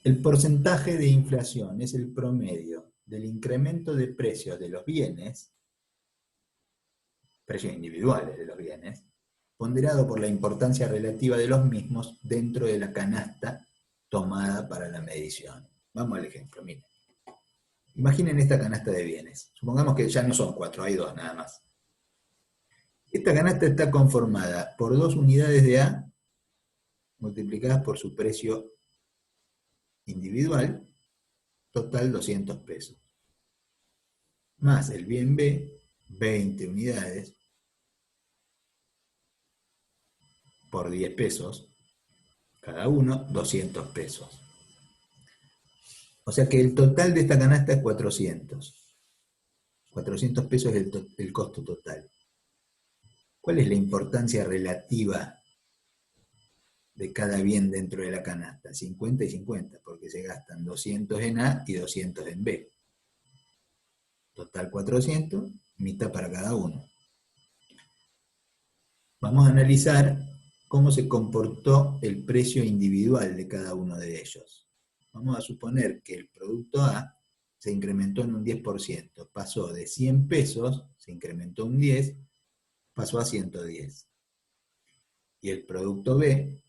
El porcentaje de inflación es el promedio del incremento de precios de los bienes, precios individuales de los bienes, ponderado por la importancia relativa de los mismos dentro de la canasta tomada para la medición. Vamos al ejemplo, miren. Imaginen esta canasta de bienes. Supongamos que ya no son 4, hay 2 nada más. Esta canasta está conformada por 2 unidades de A multiplicadas por su precio individual, total 200 pesos. Más el bien B, 20 unidades, por 10 pesos, cada uno 200 pesos. O sea que el total de esta canasta es 400. 400 pesos es el costo total. ¿Cuál es la importancia relativa de cada bien dentro de la canasta? 50 y 50, porque se gastan 200 en A y 200 en B. Total 400, mitad para cada uno. Vamos a analizar cómo se comportó el precio individual de cada uno de ellos. Vamos a suponer que el producto A se incrementó en un 10%, pasó de 100 pesos, se incrementó un 10, pasó a 110. Y el producto B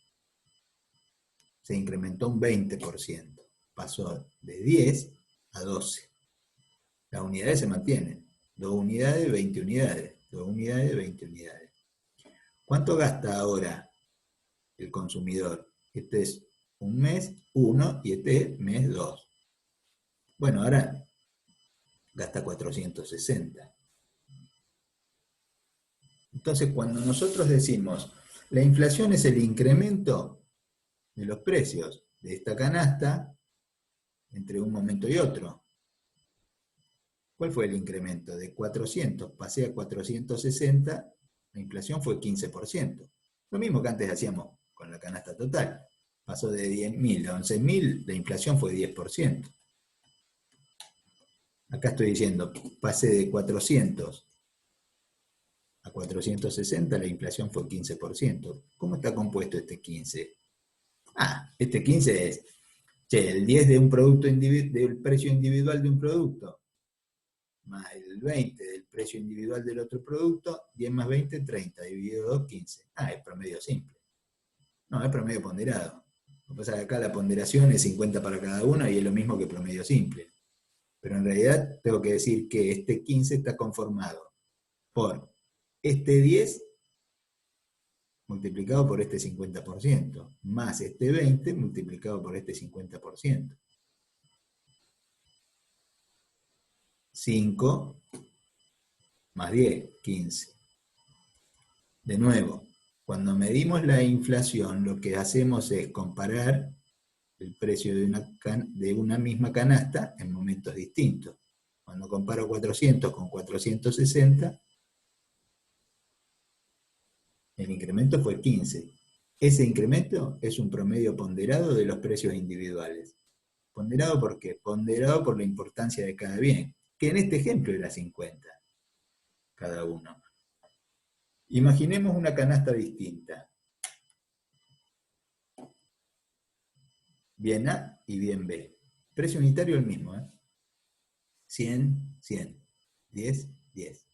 se incrementó un 20%, pasó de 10 a 12. Las unidades se mantienen, 2 unidades, 20 unidades, 2 unidades, 20 unidades. ¿Cuánto gasta ahora el consumidor? Este es un mes 1 y este es mes 2. Bueno, ahora gasta 460. Entonces, cuando nosotros decimos la inflación es el incremento de los precios de esta canasta entre un momento y otro, ¿cuál fue el incremento? De 400 pasé a 460, la inflación fue 15%. Lo mismo que antes hacíamos con la canasta total. Pasó de 10.000 a 11.000, la inflación fue 10%. Acá estoy diciendo, pasé de 400 a 460, la inflación fue 15%. ¿Cómo está compuesto este 15? Este 15 es el 10 de un producto del precio individual de un producto, más el 20 del precio individual del otro producto, 10 más 20, 30, dividido 2, 15. Es promedio simple. No, es promedio ponderado. Lo que pasa es que acá la ponderación es 50 para cada uno y es lo mismo que promedio simple. Pero en realidad tengo que decir que este 15 está conformado por este 10 multiplicado por este 50%, más este 20 multiplicado por este 50%. 5 más 10, 15. De nuevo, cuando medimos la inflación, lo que hacemos es comparar el precio de una misma canasta en momentos distintos. Cuando comparo 400 con 460, el incremento fue 15. Ese incremento es un promedio ponderado de los precios individuales. ¿Ponderado por qué? Ponderado por la importancia de cada bien, que en este ejemplo era 50 cada uno. Imaginemos una canasta distinta. Bien A y bien B. Precio unitario el mismo, 100, 100. 10, 10.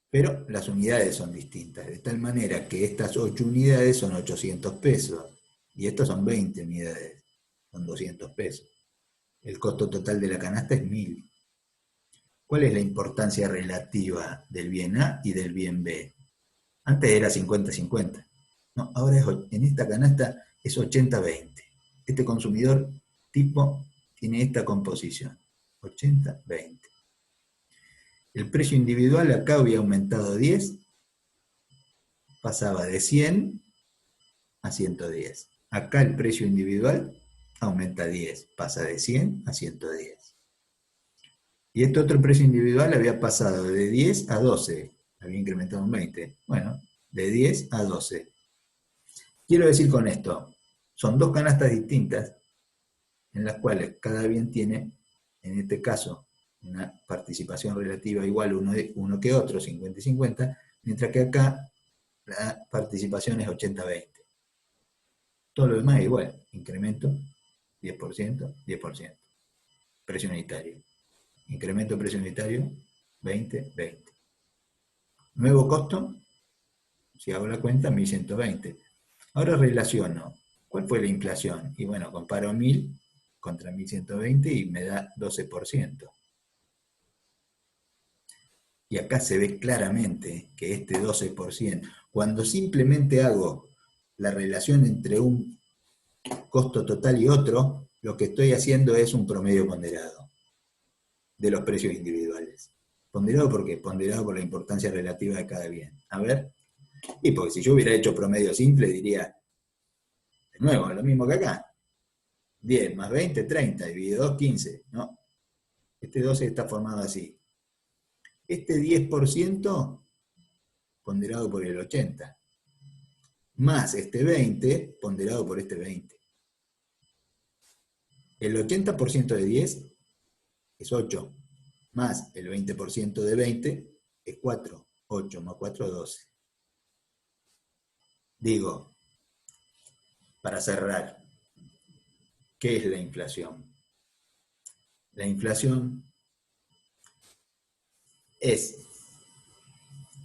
Pero las unidades son distintas, de tal manera que estas 8 unidades son 800 pesos y estas son 20 unidades, son 200 pesos. El costo total de la canasta es 1000. ¿Cuál es la importancia relativa del bien A y del bien B? Antes era 50-50. No, ahora en esta canasta es 80-20. Este consumidor tipo tiene esta composición, 80-20. El precio individual acá había aumentado 10, pasaba de 100 a 110. Acá el precio individual aumenta 10, pasa de 100 a 110. Y este otro precio individual había pasado de 10 a 12, había incrementado un 20. Bueno, de 10 a 12. Quiero decir con esto, son dos canastas distintas en las cuales cada bien tiene, en este caso, una participación relativa igual uno que otro, 50 y 50, mientras que acá la participación es 80-20. Todo lo demás es igual, incremento 10%, 10%. Precio unitario. Incremento precio unitario 20, 20. Nuevo costo, si hago la cuenta, 1120. Ahora relaciono, ¿cuál fue la inflación? Y bueno, comparo 1000 contra 1120 y me da 12%. Y acá se ve claramente que este 12%, cuando simplemente hago la relación entre un costo total y otro, lo que estoy haciendo es un promedio ponderado de los precios individuales. ¿Ponderado por qué? Ponderado por la importancia relativa de cada bien. A ver, y porque si yo hubiera hecho promedio simple, diría, de nuevo, lo mismo que acá. 10 más 20, 30, dividido 2, 15. No, este 12 está formado así. Este 10% ponderado por el 80, más este 20 ponderado por este 20. El 80% de 10 es 8, más el 20% de 20 es 4. 8 más 4, 12. Digo, para cerrar, ¿qué es la inflación? La inflación es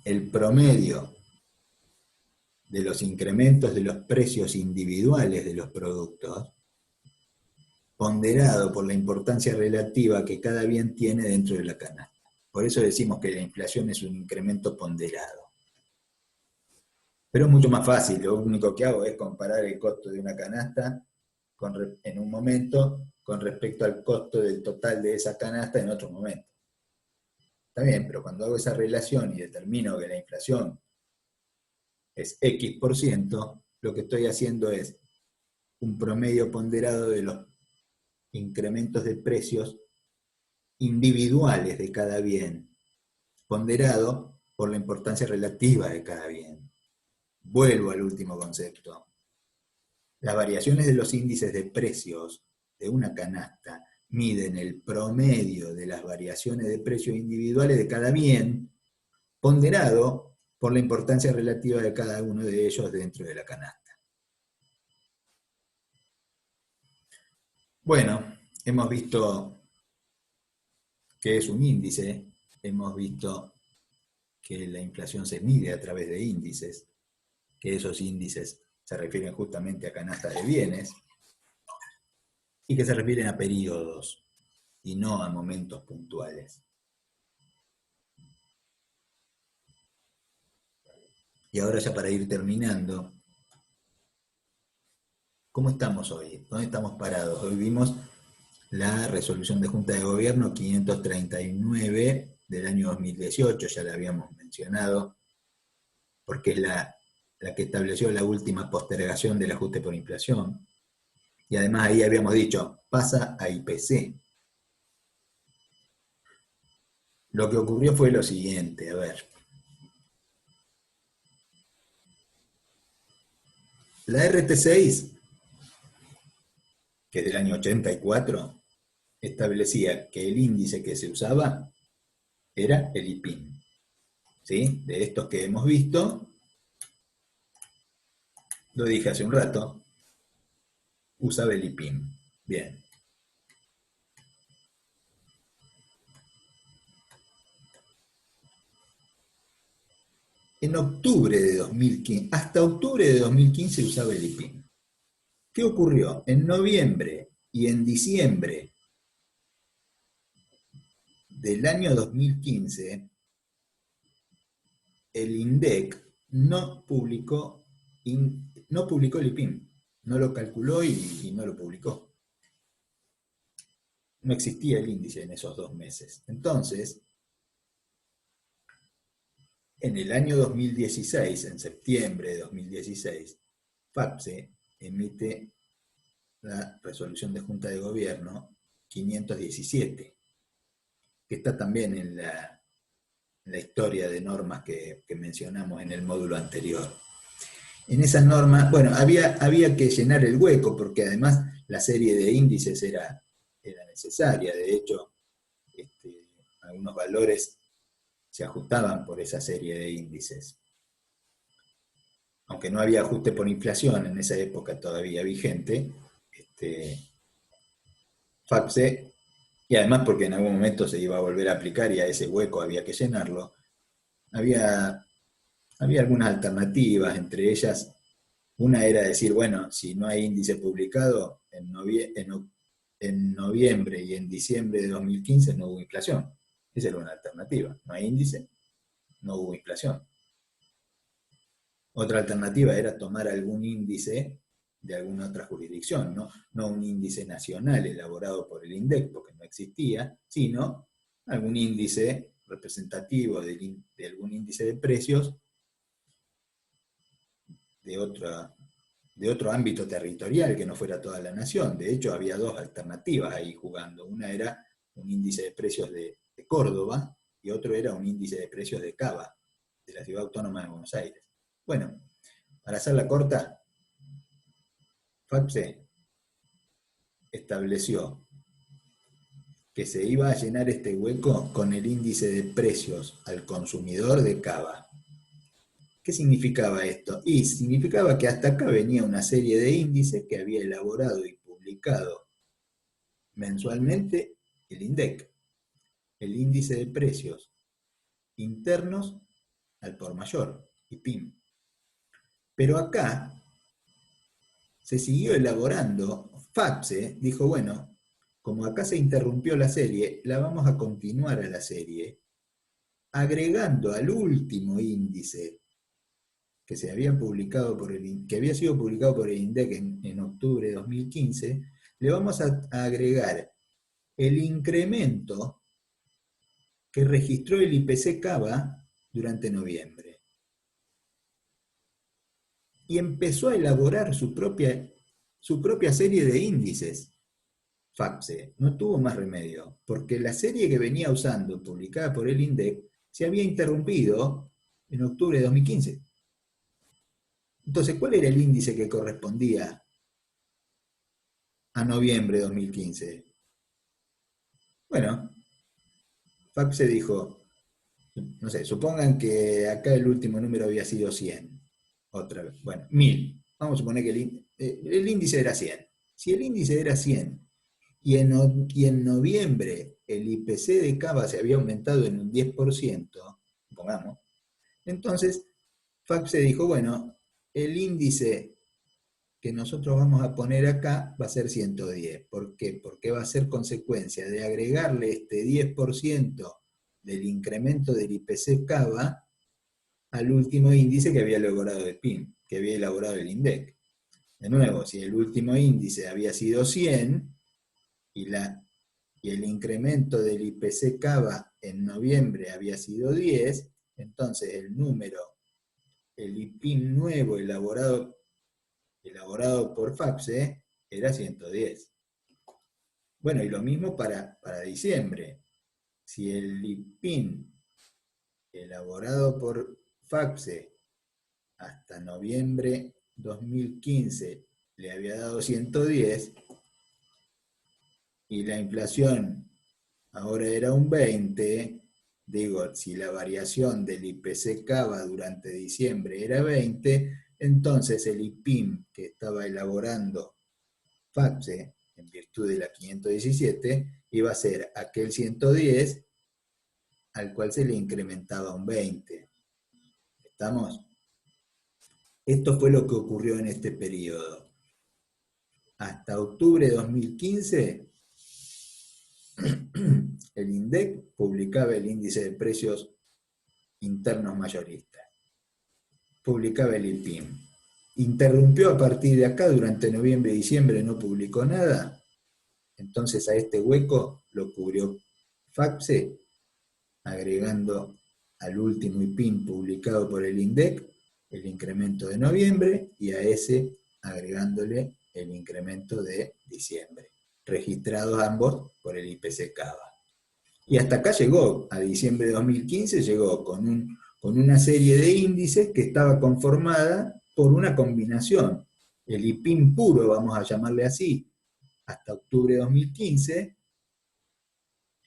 el promedio de los incrementos de los precios individuales de los productos, ponderado por la importancia relativa que cada bien tiene dentro de la canasta. Por eso decimos que la inflación es un incremento ponderado. Pero es mucho más fácil, lo único que hago es comparar el costo de una canasta en un momento con respecto al costo del total de esa canasta en otro momento. Está bien, pero cuando hago esa relación y determino que la inflación es X%, lo que estoy haciendo es un promedio ponderado de los incrementos de precios individuales de cada bien, ponderado por la importancia relativa de cada bien. Vuelvo al último concepto. Las variaciones de los índices de precios de una canasta miden el promedio de las variaciones de precios individuales de cada bien, ponderado por la importancia relativa de cada uno de ellos dentro de la canasta. Bueno, hemos visto qué es un índice, hemos visto que la inflación se mide a través de índices, que esos índices se refieren justamente a canastas de bienes y que se refieren a periodos y no a momentos puntuales. Y ahora ya para ir terminando, ¿cómo estamos hoy? ¿Dónde estamos parados? Hoy vimos la resolución de Junta de Gobierno 539 del año 2018, ya la habíamos mencionado, porque es la que estableció la última postergación del ajuste por inflación. Y además ahí habíamos dicho, pasa a IPC. Lo que ocurrió fue lo siguiente, a ver. La RT6, que es del año 84, establecía que el índice que se usaba era el IPIN. ¿Sí? De estos que hemos visto, lo dije hace un rato, usaba el IPIN. Bien. En octubre de 2015, hasta octubre de 2015 usaba el IPIN. ¿Qué ocurrió? En noviembre y en diciembre del año 2015, el INDEC no publicó el IPIN, no lo calculó y no lo publicó. No existía el índice en esos 2 meses. Entonces, en el año 2016, en septiembre de 2016, FAPSE emite la resolución de Junta de Gobierno 517, que está también en la historia de normas que mencionamos en el módulo anterior. en esas normas, bueno, había que llenar el hueco, porque además la serie de índices era necesaria. De hecho, algunos valores se ajustaban por esa serie de índices. Aunque no había ajuste por inflación en esa época todavía vigente, FACSE, y además porque en algún momento se iba a volver a aplicar y a ese hueco había que llenarlo, había algunas alternativas, entre ellas, una era decir, bueno, si no hay índice publicado, en noviembre y en diciembre de 2015 no hubo inflación. Esa era una alternativa. No hay índice, no hubo inflación. Otra alternativa era tomar algún índice de alguna otra jurisdicción, no un índice nacional elaborado por el INDEC, porque no existía, sino algún índice representativo de algún índice de precios de otro ámbito territorial que no fuera toda la nación. De hecho, había dos alternativas ahí jugando. Una era un índice de precios de Córdoba y otro era un índice de precios de Cava, de la Ciudad Autónoma de Buenos Aires. Bueno, para hacerla corta, FACSE estableció que se iba a llenar este hueco con el índice de precios al consumidor de Cava. ¿Qué significaba esto? Y significaba que hasta acá venía una serie de índices que había elaborado y publicado mensualmente el INDEC, el índice de precios internos al por mayor, IPIM. Pero acá se siguió elaborando. FACSE dijo, bueno, como acá se interrumpió la serie, la vamos a continuar a la serie, agregando al último índice que había sido publicado por el INDEC en octubre de 2015, le vamos a agregar el incremento que registró el IPC Cava durante noviembre. Y empezó a elaborar su propia serie de índices. FACSE no tuvo más remedio, porque la serie que venía usando, publicada por el INDEC, se había interrumpido en octubre de 2015. Entonces, ¿cuál era el índice que correspondía a noviembre de 2015? Bueno, FACSE dijo, no sé, supongan que acá el último número había sido 100. Otra vez, bueno, 1000. Vamos a suponer que el índice era 100. Si el índice era 100 y en noviembre el IPC de Cava se había aumentado en un 10%, pongamos, entonces FACSE dijo, bueno, el índice que nosotros vamos a poner acá va a ser 110. ¿Por qué? Porque va a ser consecuencia de agregarle este 10% del incremento del IPC Cava al último índice que había elaborado el PIM, que había elaborado el INDEC. De nuevo, si el último índice había sido 100 y el incremento del IPC Cava en noviembre había sido 10, entonces el IPIM nuevo elaborado por FACSE era 110. Bueno, y lo mismo para diciembre. Si el IPIM elaborado por FACSE hasta noviembre 2015 le había dado 110 y la inflación ahora era un 20, digo, si la variación del IPC Cava durante diciembre era 20, entonces el IPIM que estaba elaborando FACSE en virtud de la 517 iba a ser aquel 110 al cual se le incrementaba un 20. ¿Estamos? Esto fue lo que ocurrió en este periodo. Hasta octubre de 2015, el INDEC publicaba el índice de precios internos mayoristas. Publicaba el IPIM. Interrumpió a partir de acá, durante noviembre y diciembre no publicó nada. Entonces a este hueco lo cubrió FACSE, agregando al último IPIM publicado por el INDEC el incremento de noviembre y a ese agregándole el incremento de diciembre, registrados ambos por el IPC Cava. Y hasta acá llegó, a diciembre de 2015, llegó con una serie de índices que estaba conformada por una combinación. El IPIN puro, vamos a llamarle así, hasta octubre de 2015.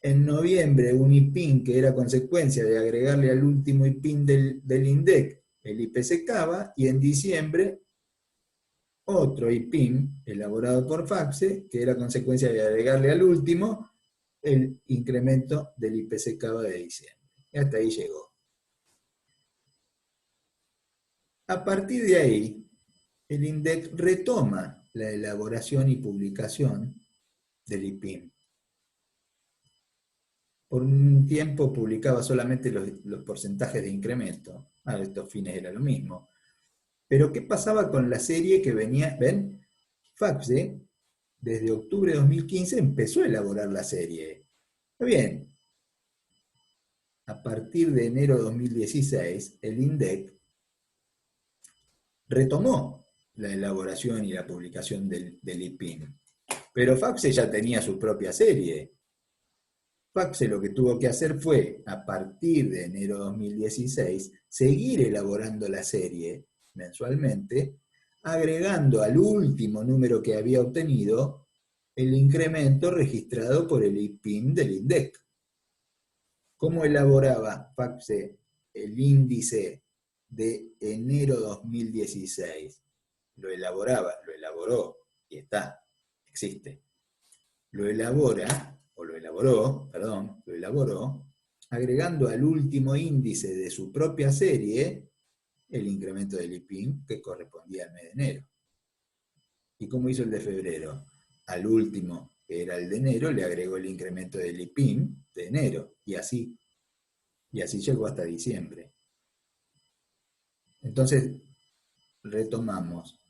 En noviembre, un IPIN que era consecuencia de agregarle al último IPIN del INDEC el IPC-CABA, y en diciembre otro IPIN elaborado por FACSE, que era consecuencia de agregarle al último el incremento del IPC-CABA de diciembre. Y hasta ahí llegó. A partir de ahí, el INDEC retoma la elaboración y publicación del IPIN. Por un tiempo publicaba solamente los porcentajes de incremento. A estos fines era lo mismo. Pero ¿qué pasaba con la serie que venía? ¿Ven? FACSE, desde octubre de 2015, empezó a elaborar la serie. Bien, a partir de enero de 2016, el INDEC retomó la elaboración y la publicación del IPIN. Pero FACSE ya tenía su propia serie. FACSE lo que tuvo que hacer fue, a partir de enero de 2016, seguir elaborando la serie mensualmente, agregando al último número que había obtenido el incremento registrado por el IPIN del INDEC. ¿Cómo elaboraba FACSE el índice de enero 2016? Lo elaboró, y está, existe. Lo elaboró, agregando al último índice de su propia serie el incremento del IPIN que correspondía al mes de enero. ¿Y cómo hizo el de febrero? Al último, que era el de enero, le agregó el incremento del IPIN de enero, y así llegó hasta diciembre. Entonces, retomamos.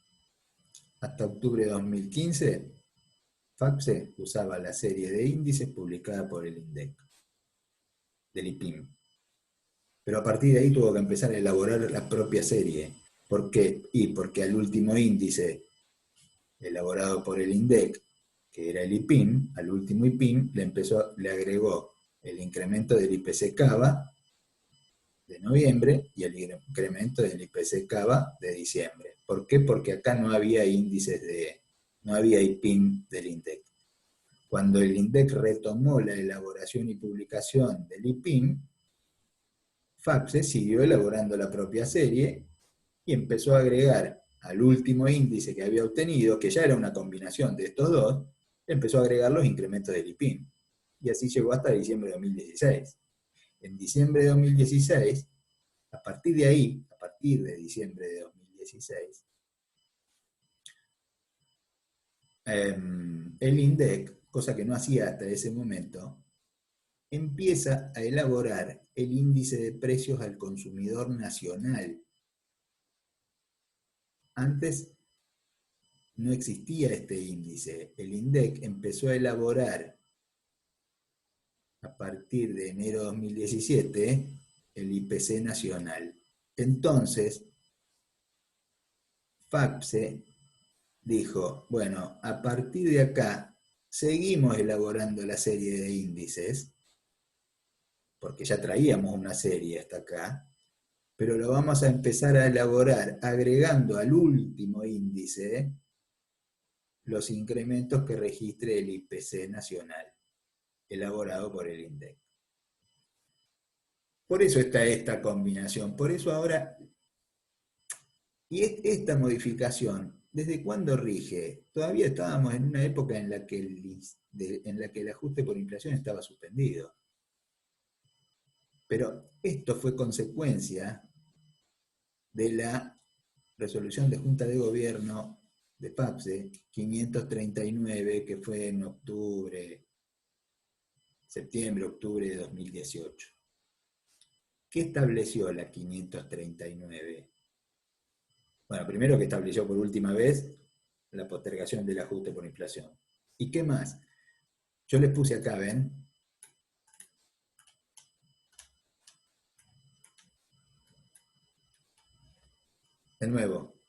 Hasta octubre de 2015, FACSE usaba la serie de índices publicada por el INDEC, del IPIN. Pero a partir de ahí tuvo que empezar a elaborar la propia serie. ¿Por qué? Porque al último índice elaborado por el INDEC, que era el IPIN, al último IPIN le agregó el incremento del IPC-CABA de noviembre y el incremento del IPC-CABA de diciembre. ¿Por qué? Porque acá no había no había IPIN del INDEC. Cuando el INDEC retomó la elaboración y publicación del IPIN, FACSE siguió elaborando la propia serie y empezó a agregar al último índice que había obtenido, que ya era una combinación de estos dos, empezó a agregar los incrementos del IPIN. Y así llegó hasta diciembre de 2016. En diciembre de 2016, a partir de ahí, a partir de diciembre de 2016, el INDEC, cosa que no hacía hasta ese momento, empieza a elaborar el índice de precios al consumidor nacional. Antes no existía este índice. El INDEC empezó a elaborar a partir de enero de 2017 el IPC nacional. Entonces, FACSE dijo, bueno, a partir de acá seguimos elaborando la serie de índices, porque ya traíamos una serie hasta acá, pero lo vamos a empezar a elaborar agregando al último índice los incrementos que registre el IPC nacional, elaborado por el INDEC. Por eso está esta combinación, por eso ahora, y esta modificación, ¿desde cuándo rige? Todavía estábamos en una época en la que el ajuste por inflación estaba suspendido. Pero esto fue consecuencia de la resolución de Junta de Gobierno de FACSE 539, que fue en septiembre-octubre de 2018. ¿Qué estableció la 539? Bueno, primero que estableció por última vez la postergación del ajuste por inflación. ¿Y qué más? Yo les puse acá, ¿ven? De nuevo,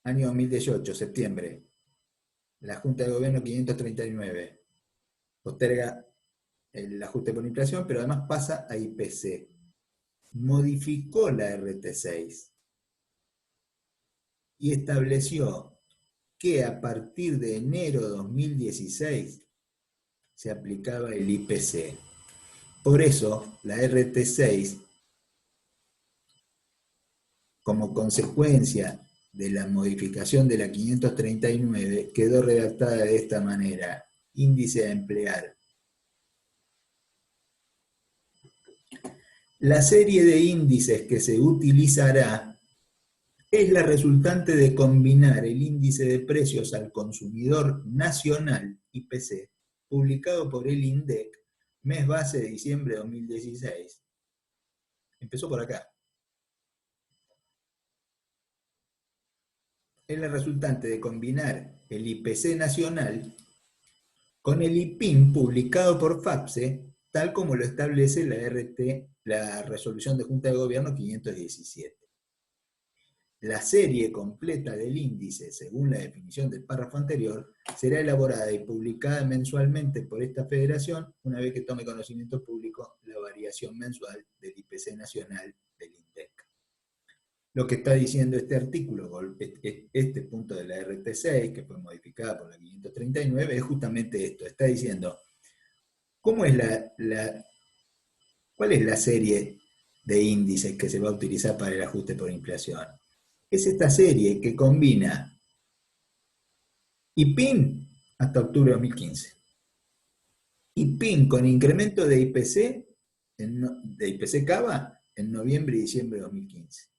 año 2018, septiembre, la Junta de Gobierno 539 posterga el ajuste por inflación, pero además pasa a IPC. Modificó la RT6. y estableció que a partir de enero de 2016 se aplicaba el IPC. Por eso, la RT6, como consecuencia de la modificación de la 539, quedó redactada de esta manera: índice a emplear. La serie de índices que se utilizará es la resultante de combinar el índice de precios al consumidor nacional, IPC, publicado por el INDEC, mes base de diciembre de 2016. Empezó por acá. Es la resultante de combinar el IPC nacional con el IPIM publicado por FAPSE, tal como lo establece la resolución de Junta de Gobierno 517. La serie completa del índice, según la definición del párrafo anterior, será elaborada y publicada mensualmente por esta federación una vez que tome conocimiento público la variación mensual del IPC nacional del INDEC. Lo que está diciendo este artículo, este punto de la RT6, que fue modificada por la 539, es justamente esto. Está diciendo, ¿cuál es la serie de índices que se va a utilizar para el ajuste por inflación? Es esta serie que combina IPIN hasta octubre de 2015. IPIN con incremento de IPC, de IPC Cava, en noviembre y diciembre de 2015.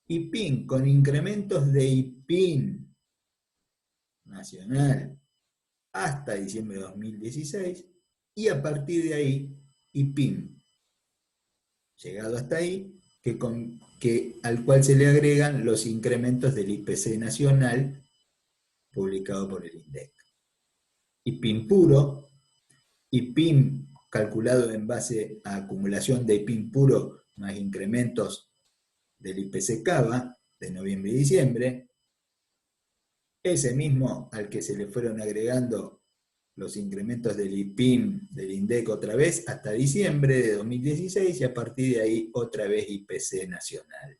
IPIN con incrementos de IPIN nacional hasta diciembre de 2016, y a partir de ahí, IPIN, llegado hasta ahí, al cual se le agregan los incrementos del IPC nacional publicado por el INDEC. IPIN puro, IPIN calculado en base a acumulación de IPIN puro más incrementos del IPC Cava de noviembre y diciembre, ese mismo al que se le fueron agregando los incrementos del IPIN del INDEC otra vez hasta diciembre de 2016, y a partir de ahí otra vez IPC nacional.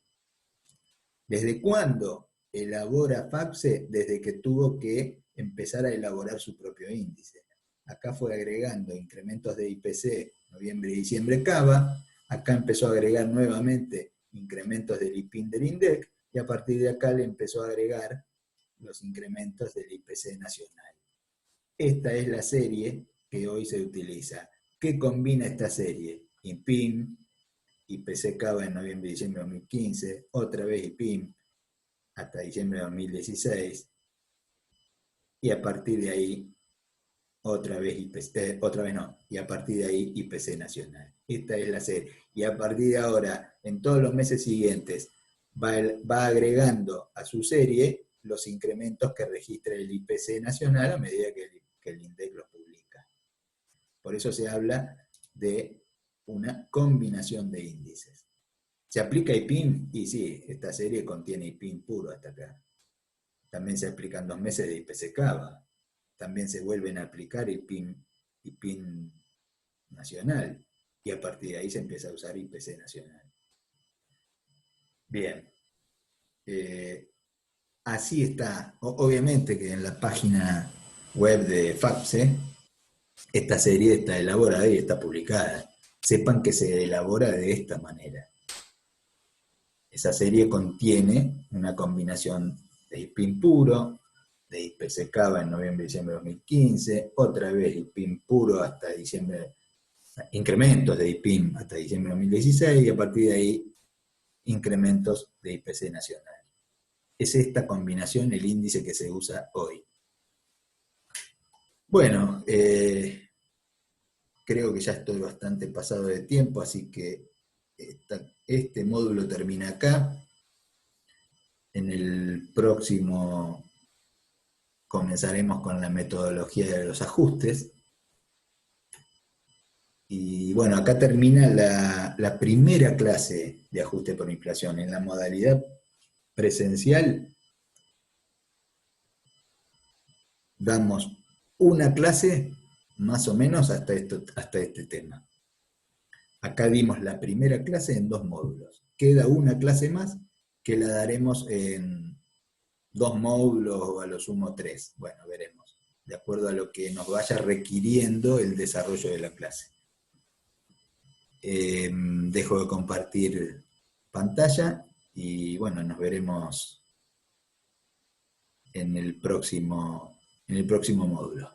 ¿Desde cuándo elabora FAPSE? Desde que tuvo que empezar a elaborar su propio índice. Acá fue agregando incrementos de IPC noviembre y diciembre Cava, acá empezó a agregar nuevamente incrementos del IPIN del INDEC, y a partir de acá le empezó a agregar los incrementos del IPC nacional. Esta es la serie que hoy se utiliza. ¿Qué combina esta serie? IPIN, IPC Cava en noviembre y diciembre de 2015, otra vez IPIN hasta diciembre de 2016, y a partir de ahí otra vez y a partir de ahí IPC nacional. Esta es la serie. Y a partir de ahora, en todos los meses siguientes, va agregando a su serie los incrementos que registra el IPC nacional a medida que el INDEC los publica. Por eso se habla de una combinación de índices. ¿Se aplica IPIN? Y sí, esta serie contiene IPIN puro hasta acá. También se aplican 2 meses de IPC Cava. También se vuelven a aplicar IPIN nacional. Y a partir de ahí se empieza a usar IPC nacional. Bien. Así está. Obviamente que en la página web de FAPSE esta serie está elaborada y está publicada. Sepan que se elabora de esta manera. Esa serie contiene una combinación de IPIN puro, de IPC Cava en noviembre y diciembre de 2015, otra vez IPIN puro hasta diciembre, incrementos de IPIN hasta diciembre de 2016, y a partir de ahí incrementos de IPC nacional. Es esta combinación el índice que se usa hoy. Bueno, creo que ya estoy bastante pasado de tiempo, así que este módulo termina acá. En el próximo comenzaremos con la metodología de los ajustes. Y bueno, acá termina la primera clase de ajuste por inflación. En la modalidad presencial damos una clase más o menos hasta este tema. Acá dimos la primera clase en 2 módulos. Queda una clase más que la daremos en 2 módulos o a lo sumo 3. Bueno, veremos, de acuerdo a lo que nos vaya requiriendo el desarrollo de la clase. Dejo de compartir pantalla y bueno, nos veremos en el próximo módulo.